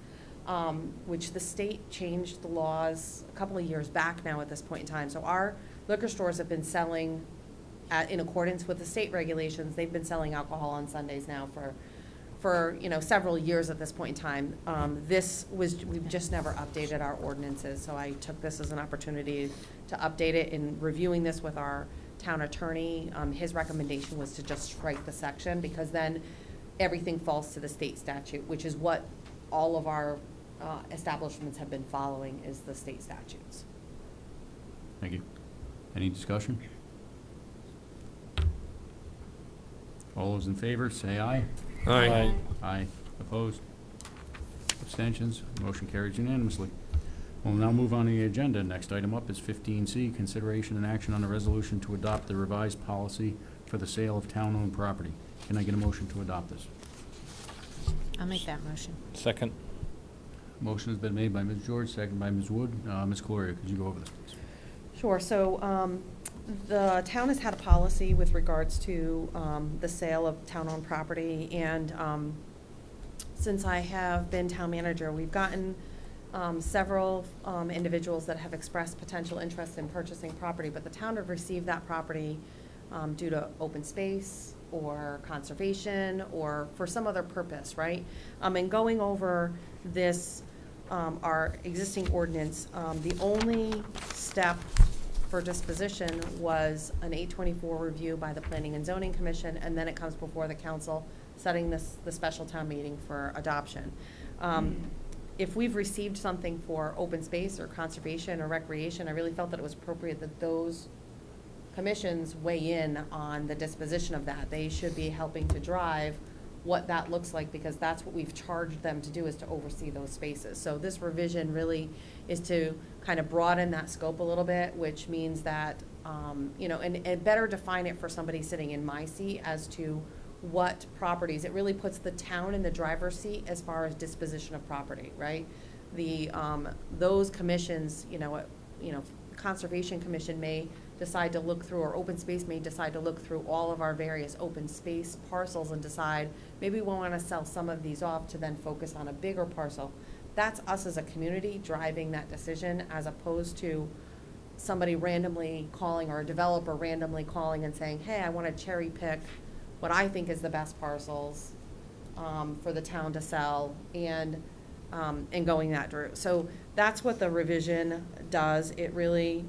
which the state changed the laws a couple of years back now at this point in time. So our liquor stores have been selling in accordance with the state regulations. They've been selling alcohol on Sundays now for several years at this point in time. We've just never updated our ordinances, so I took this as an opportunity to update it. In reviewing this with our town attorney, his recommendation was to just strike the section, because then everything falls to the state statute, which is what all of our establishments have been following, is the state statutes. Thank you. Any discussion? All those in favor, say aye. Aye. Aye. Opposed? Abstentions? Motion carries unanimously. We'll now move on to the agenda. Next item up is 15C, consideration and action on a resolution to adopt the revised policy for the sale of town-owned property. Can I get a motion to adopt this? I'll make that motion. Second. Motion has been made by Ms. George, seconded by Ms. Wood. Ms. Gloria, could you go over this, please? Sure. So the town has had a policy with regards to the sale of town-owned property, and since I have been town manager, we've gotten several individuals that have expressed potential interest in purchasing property, but the town have received that property due to open space or conservation or for some other purpose, right? And going over this, our existing ordinance, the only step for disposition was an 824 review by the Planning and Zoning Commission, and then it comes before the council, setting the special town meeting for adoption. If we've received something for open space or conservation or recreation, I really felt that it was appropriate that those commissions weigh in on the disposition of that. They should be helping to drive what that looks like, because that's what we've charged them to do, is to oversee those spaces. So this revision really is to kind of broaden that scope a little bit, which means that, and better define it for somebody sitting in my seat as to what properties. It really puts the town in the driver's seat as far as disposition of property, right? Those commissions, Conservation Commission may decide to look through, or Open Space may decide to look through all of our various open space parcels and decide, maybe we want to sell some of these off to then focus on a bigger parcel. That's us as a community driving that decision, as opposed to somebody randomly calling, or a developer randomly calling and saying, hey, I want to cherry pick what I think is the best parcels for the town to sell, and going that route. So that's what the revision does. It really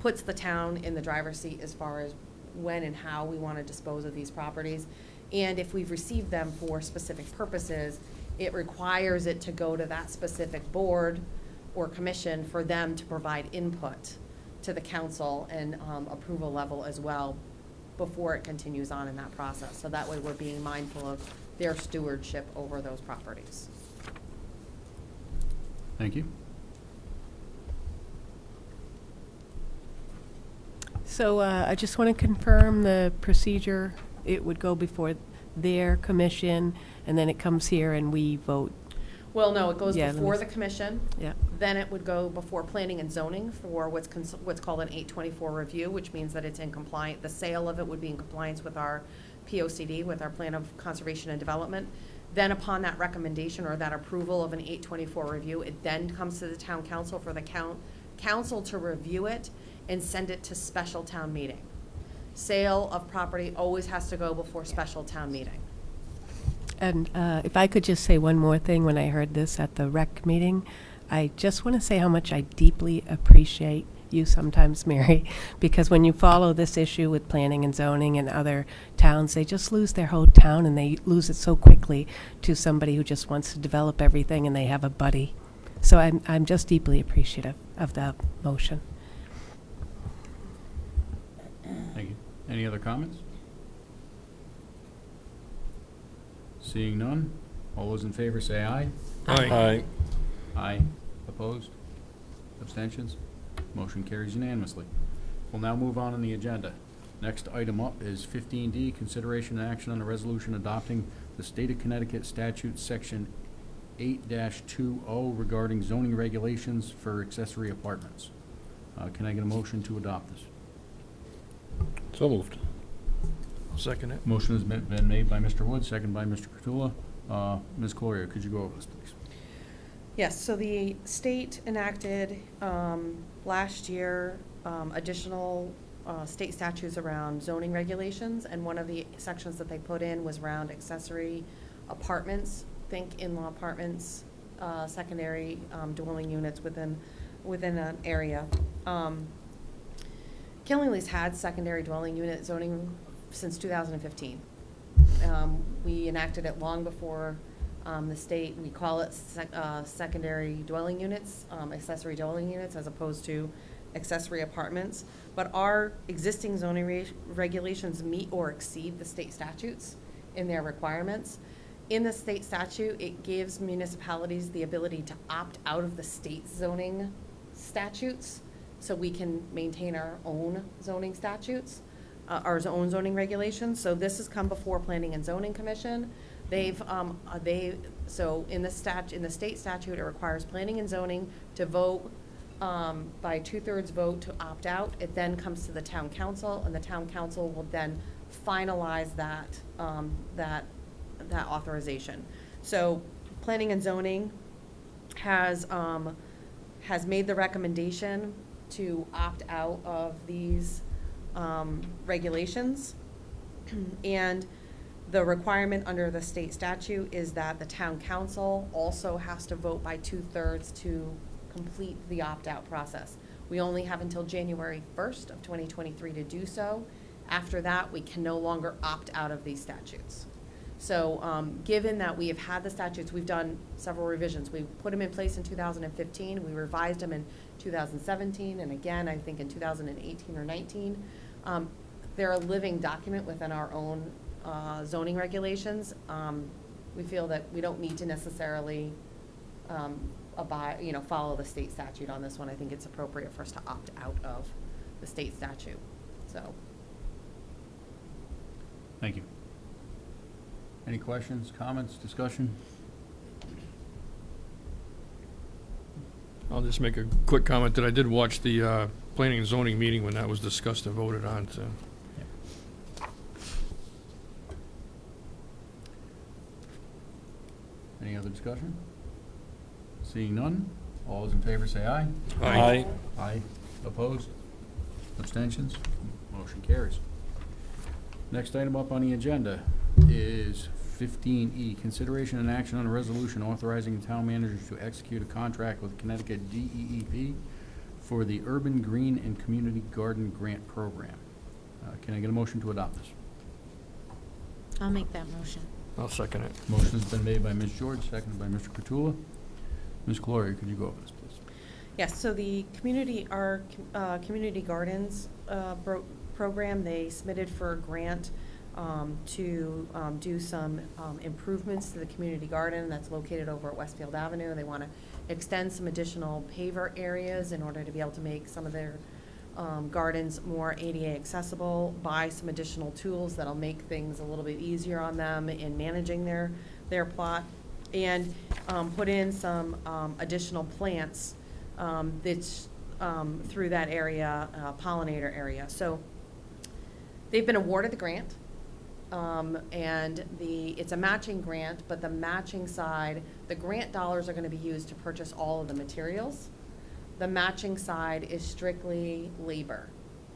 puts the town in the driver's seat as far as when and how we want to dispose of these properties. And if we've received them for specific purposes, it requires it to go to that specific board or commission for them to provide input to the council and approval level as well before it continues on in that process. So that way we're being mindful of their stewardship over those properties. Thank you. So I just want to confirm the procedure. It would go before their commission, and then it comes here and we vote. Well, no, it goes Yeah, before the commission. Yeah. Then it would go before Planning and Zoning for what's called an 824 review, which means that it's in compliance. The sale of it would be in compliance with our POCD, with our Plan of Conservation and Development. Then upon that recommendation or that approval of an 824 review, it then comes to the town council for the council to review it and send it to special town meeting. Sale of property always has to go before special town meeting. And if I could just say one more thing, when I heard this at the rec meeting, I just want to say how much I deeply appreciate you sometimes, Mary, because when you follow this issue with planning and zoning and other towns, they just lose their whole town, and they lose it so quickly to somebody who just wants to develop everything and they have a buddy. So I'm just deeply appreciative of that motion. Thank you. Any other comments? Seeing none, all those in favor say aye. Aye. Aye. Opposed? Abstentions? Motion carries unanimously. We'll now move on the agenda. Next item up is 15D, consideration and action on a resolution adopting the State of Connecticut Statute Section 8-20 regarding zoning regulations for accessory apartments. Can I get a motion to adopt this? So moved. I'll second it. Motion has been made by Mr. Wood, second by Mr. Cottula. Ms. Gloria, could you go over this, please? Yes, so the state enacted last year additional state statutes around zoning regulations, and one of the sections that they put in was around accessory apartments. Think in-law apartments, secondary dwelling units within an area. Killingly's had secondary dwelling unit zoning since 2015. We enacted it long before the state. We call it secondary dwelling units, accessory dwelling units, as opposed to accessory apartments. But our existing zoning regulations meet or exceed the state statutes in their requirements. In the state statute, it gives municipalities the ability to opt out of the state zoning statutes, so we can maintain our own zoning statutes, our own zoning regulations. So this has come before Planning and Zoning Commission. So in the state statute, it requires Planning and Zoning to vote by 2/3 vote to opt out. It then comes to the town council, and the town council will then finalize that authorization. So Planning and Zoning has made the recommendation to opt out of these regulations. And the requirement under the state statute is that the town council also has to vote by 2/3 to complete the opt-out process. We only have until January 1st of 2023 to do so. After that, we can no longer opt out of these statutes. So given that we have had the statutes, we've done several revisions. We put them in place in 2015. We revised them in 2017, and again, I think in 2018 or 19. They're a living document within our own zoning regulations. We feel that we don't need to necessarily follow the state statute on this one. I think it's appropriate for us to opt out of the state statute. So. Thank you. Any questions, comments, discussion? I'll just make a quick comment that I did watch the planning and zoning meeting when that was discussed and voted on, so. Any other discussion? Seeing none, all those in favor say aye. Aye. Aye. Opposed? Abstentions? Motion carries. Next item up on the agenda is 15E, consideration and action on a resolution authorizing the town manager to execute a contract with Connecticut DEEP for the Urban Green and Community Garden Grant Program. Can I get a motion to adopt this? I'll make that motion. I'll second it. Motion's been made by Ms. George, seconded by Mr. Cottula. Ms. Gloria, could you go over this, please? Yes, so the community gardens program, they submitted for a grant to do some improvements to the community garden that's located over at Westfield Avenue. They want to extend some additional paver areas in order to be able to make some of their gardens more ADA accessible, buy some additional tools that'll make things a little bit easier on them in managing their plot, and put in some additional plants that's through that area, pollinator area. So they've been awarded the grant, and it's a matching grant, but the matching side, the grant dollars are going to be used to purchase all of the materials. The matching side is strictly labor.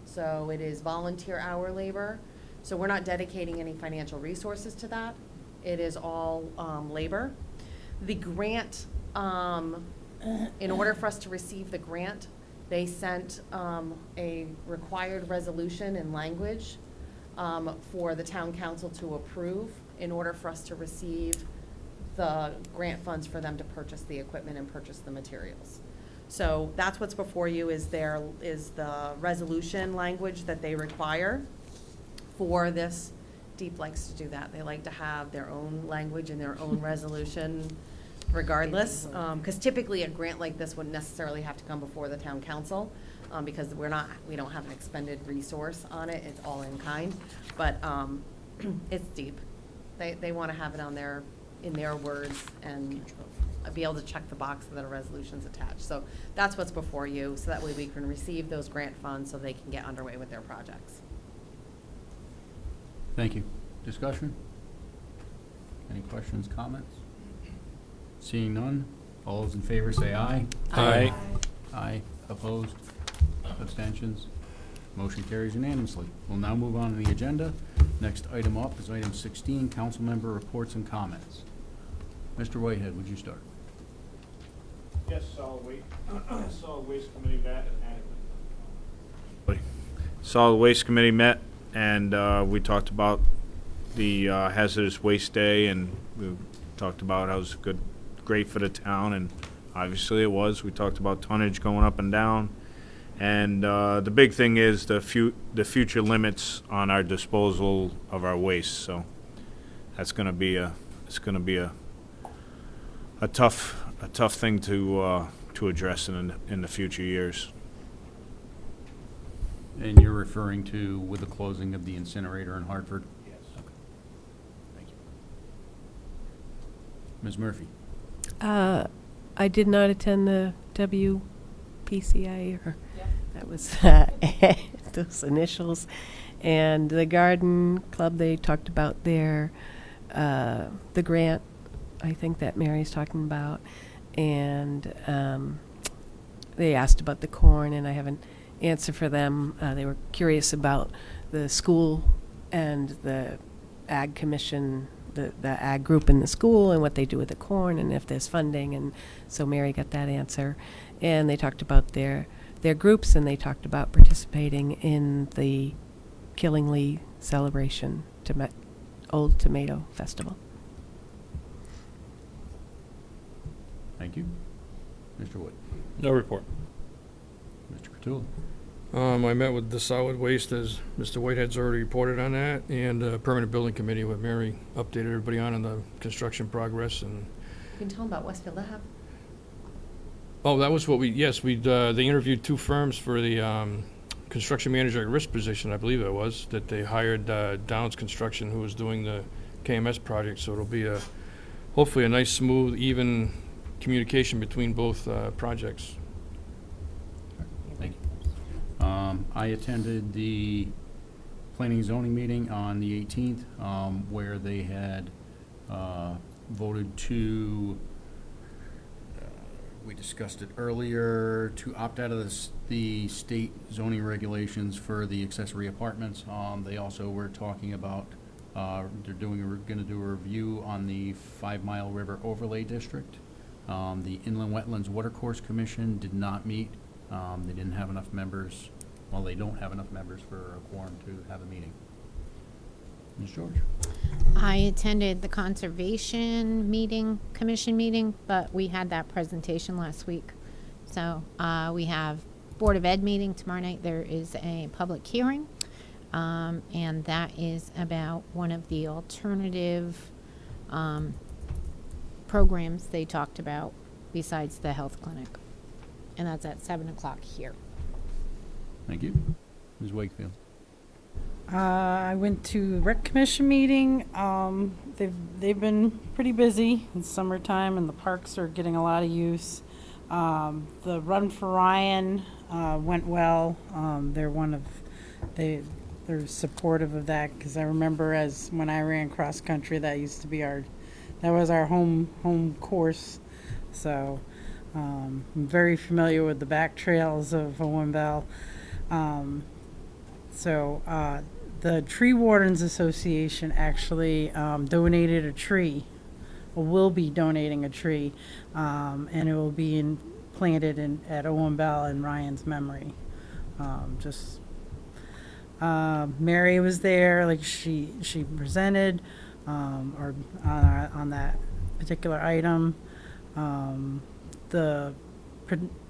So it is volunteer hour labor. So we're not dedicating any financial resources to that. It is all labor. The grant, in order for us to receive the grant, They sent a required resolution in language for the town council to approve in order for us to receive the grant funds for them to purchase the equipment and purchase the materials. So that's what's before you is the resolution language that they require for this. Deep likes to do that. They like to have their own language and their own resolution regardless. Because typically a grant like this wouldn't necessarily have to come before the town council because we don't have an expended resource on it. It's all in kind. But it's deep. They want to have it in their words and be able to check the box that a resolution's attached. So that's what's before you, so that way we can receive those grant funds so they can get underway with their projects. Thank you. Discussion? Any questions, comments? Seeing none, all those in favor say aye. Aye. Aye. Opposed? Abstentions? Motion carries unanimously. We'll now move on to the agenda. Next item up is item 16, council member reports and comments. Mr. Whitehead, would you start? Yes, solid waste committee met Solid Waste Committee met, and we talked about the hazardous waste day, and we talked about how it was great for the town, and obviously it was. We talked about tonnage going up and down, and the big thing is the future limits on our disposal of our waste. So that's going to be a tough thing to address in the future years. And you're referring to with the closing of the incinerator in Hartford? Yes. Okay. Thank you. Ms. Murphy? I did not attend the WPCI, or that was those initials. And the garden club, they talked about the grant, I think that Mary's talking about. And they asked about the corn, and I have an answer for them. They were curious about the school and the ag commission, the ag group in the school, and what they do with the corn, and if there's funding. And so Mary got that answer. And they talked about their groups, and they talked about participating in the Killingly celebration, Old Tomato Festival. Thank you. Mr. Wood? No report. Mr. Cottula? I met with the solid waste, as Mr. Whitehead's already reported on that, and permanent building committee, what Mary updated everybody on the construction progress. And You can tell them about Westfield Lab. oh, that was what they interviewed 2 firms for the construction manager at risk position, I believe it was, that they hired Downs Construction, who was doing the KMS project. So it'll be hopefully a nice, smooth, even communication between both projects. Thank you. I attended the planning and zoning meeting on the 18th, where they had voted to, we discussed it earlier, to opt out of the state zoning regulations for the accessory apartments. They also were talking about, they're going to do a review on the 5 Mile River Overlay District. The Inland Wetlands Watercourse Commission did not meet. They didn't have enough members. Well, they don't have enough members for a quorum to have a meeting. Ms. George? I attended the Conservation Commission meeting, but we had that presentation last week. So we have Board of Ed meeting tomorrow night. There is a public hearing, and that is about one of the alternative programs they talked about besides the health clinic. And that's at 7 o'clock here. Thank you. Ms. Wakefield? I went to the Rec Commission meeting. They've been pretty busy. It's summertime and the parks are getting a lot of use. The Run for Ryan went well. They're supportive of that, because I remember when I ran cross country, that was our home course. So I'm very familiar with the back trails of Owen Bell. The Tree Wardens Association actually donated a tree, or will be donating a tree, and it will be in planted at Owen Bell in Ryan's memory. Mary was there, like she presented, or on that particular item. The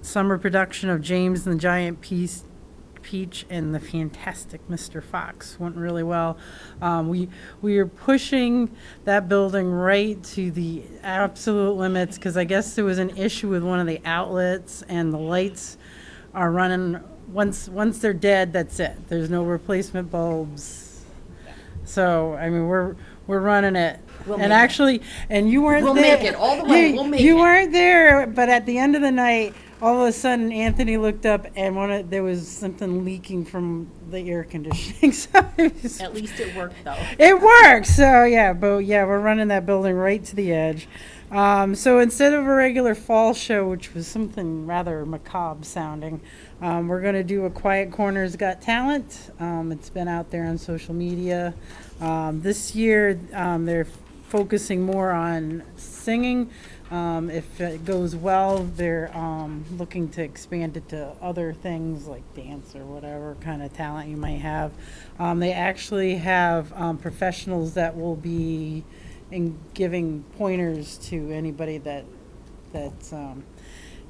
summer production of James and the Giant Peach and the Fantastic Mr. Fox went really well. We are pushing that building right to the absolute limits because I guess there was an issue with one of the outlets and the lights are running. Once they're dead, that's it. There's no replacement bulbs. So I mean, we're running it. And you weren't We'll there. make it all the way. We'll make you it. weren't there, but at the end of the night, all of a sudden, Anthony looked up and there was something leaking from the air conditioning. So At least it worked, though. it works. So we're running that building right to the edge. So instead of a regular fall show, which was something rather macabre sounding, we're going to do a Quiet Corners Got Talent. It's been out there on social media. This year, they're focusing more on singing. If it goes well, they're looking to expand it to other things like dance or whatever kind of talent you might have. They actually have professionals that will be giving pointers to anybody that's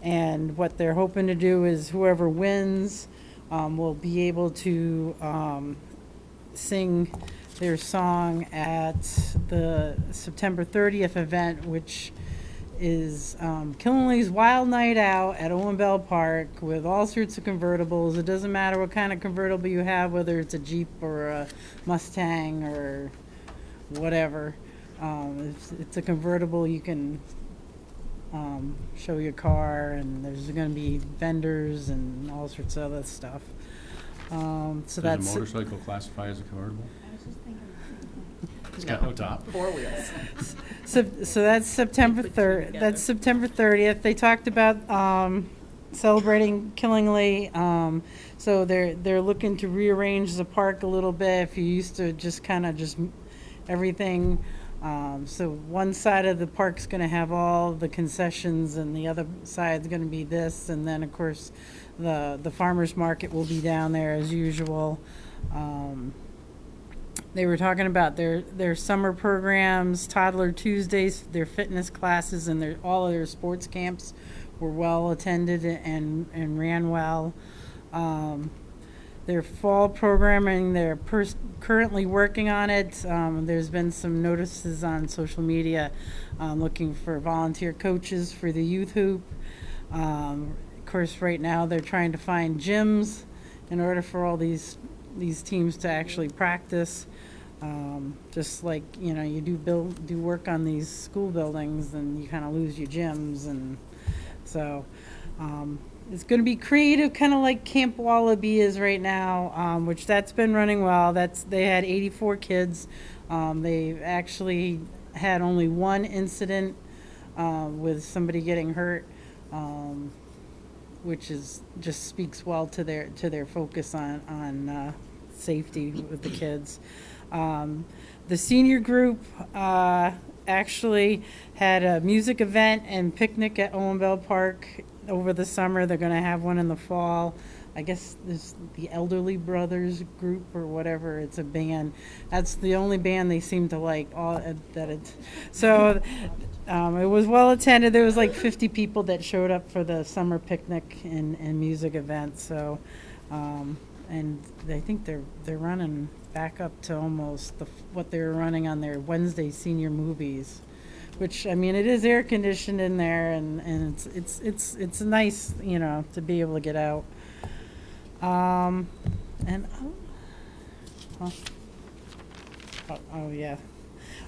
and what they're hoping to do is whoever wins will be able to sing their song at the September 30th event, which is Killenly's Wild Night Out at Owen Bell Park with all sorts of convertibles. It doesn't matter what kind of convertible you have, whether it's a Jeep or a Mustang or whatever. It's a convertible. You can show your car, and there's going to be vendors and all sorts of other stuff. Does a motorcycle classify as a convertible? It's got no top. 4 wheels. So that's September 3rd. That's September 30th. They talked about celebrating Killingly. So they're looking to rearrange the park a little bit. If you used to just kind of just everything. So one side of the park's going to have all the concessions, and the other side's going to be this. And then of course, the farmers market will be down there as usual. They were talking about their summer programs, Toddler Tuesdays, their fitness classes, and all of their sports camps were well attended and ran well. Their fall programming, they're currently working on it. There's been some notices on social media looking for volunteer coaches for the youth hoop. Of course, right now they're trying to find gyms in order for all these teams to actually practice. Just like, you do work on these school buildings, and you kind of lose your gyms, and so it's going to be creative, kind of like Camp Wallaby is right now, which that's been running well. They had 84 kids. They've actually had only one incident with somebody getting hurt, which just speaks well to their focus on safety with the kids. The senior group actually had a music event and picnic at Owen Bell Park over the summer. They're going to have one in the fall. I guess there's the Elderly Brothers group or whatever. It's a band. That's the only band they seem to like. So it was well attended. There was like 50 people that showed up for the summer picnic and music event. So, and I think they're running back up to almost what they were running on their Wednesday senior movies, which, I mean, it is air conditioned in there, and it's nice, to be able to get out.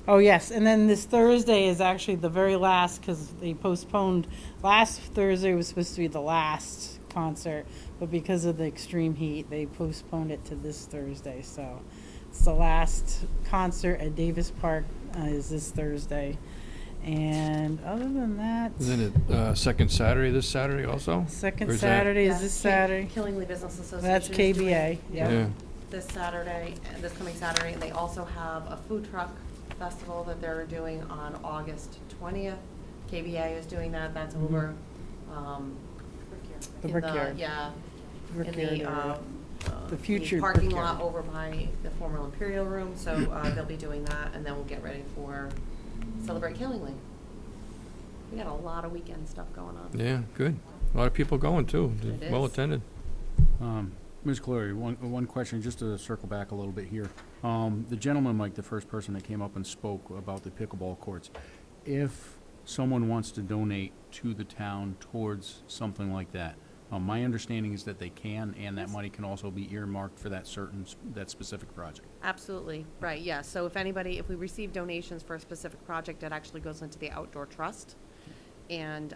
Oh yes, and then this Thursday is actually the very last, because they postponed. Last Thursday was supposed to be the last concert, but because of the extreme heat, they postponed it to this Thursday. So it's the last concert at Davis Park is this Thursday. And other than that, Isn't it second Saturday this Saturday also? second Or is that- Saturday is this Saturday. Killingly Business Association. That's is doing- KBA. Yeah. This Saturday, this coming Saturday, and they also have a food truck festival that they're doing on August 20th. KBA is doing that. That's over The in Brickyard. Yeah, in Brickyard the, area. The future parking Brickyard. lot over by the former Imperial Room, so, they'll be doing that, and then we'll get ready for Celebrate Killingly. We got a lot of weekend stuff going on. Yeah, good. A lot of people going too. It Well is. attended. Ms. Cleary, one question, just to circle back a little bit here. The gentleman, Mike, the first person that came up and spoke about the pickleball courts, if someone wants to donate to the town towards something like that, my understanding is that they can, and that money can also be earmarked for that that specific project. Absolutely, right, yeah, so if we receive donations for a specific project, it actually goes into the outdoor trust. And,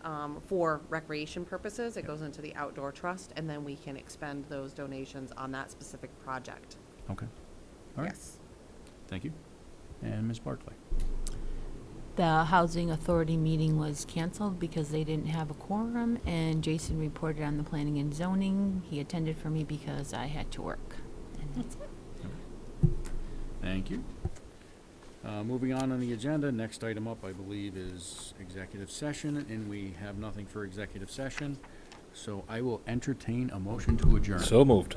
for recreation purposes, it goes into the outdoor trust, and then we can expend those donations on that specific project. Okay. All right. Yes. Thank you. And Ms. Barclay? The Housing Authority meeting was canceled because they didn't have a quorum, and Jason reported on the planning and zoning. He attended for me because I had to work. And that's it. Thank you. Moving on the agenda, next item up, I believe, is executive session, and we have nothing for executive session, so I will entertain a motion to adjourn. So moved.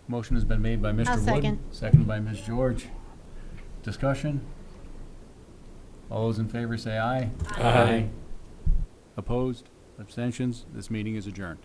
Motion has been made by Mr. I'll Wood. second. Seconded by Ms. George. Discussion? All those in favor say aye. Aye. Opposed? Abstentions? This meeting is adjourned.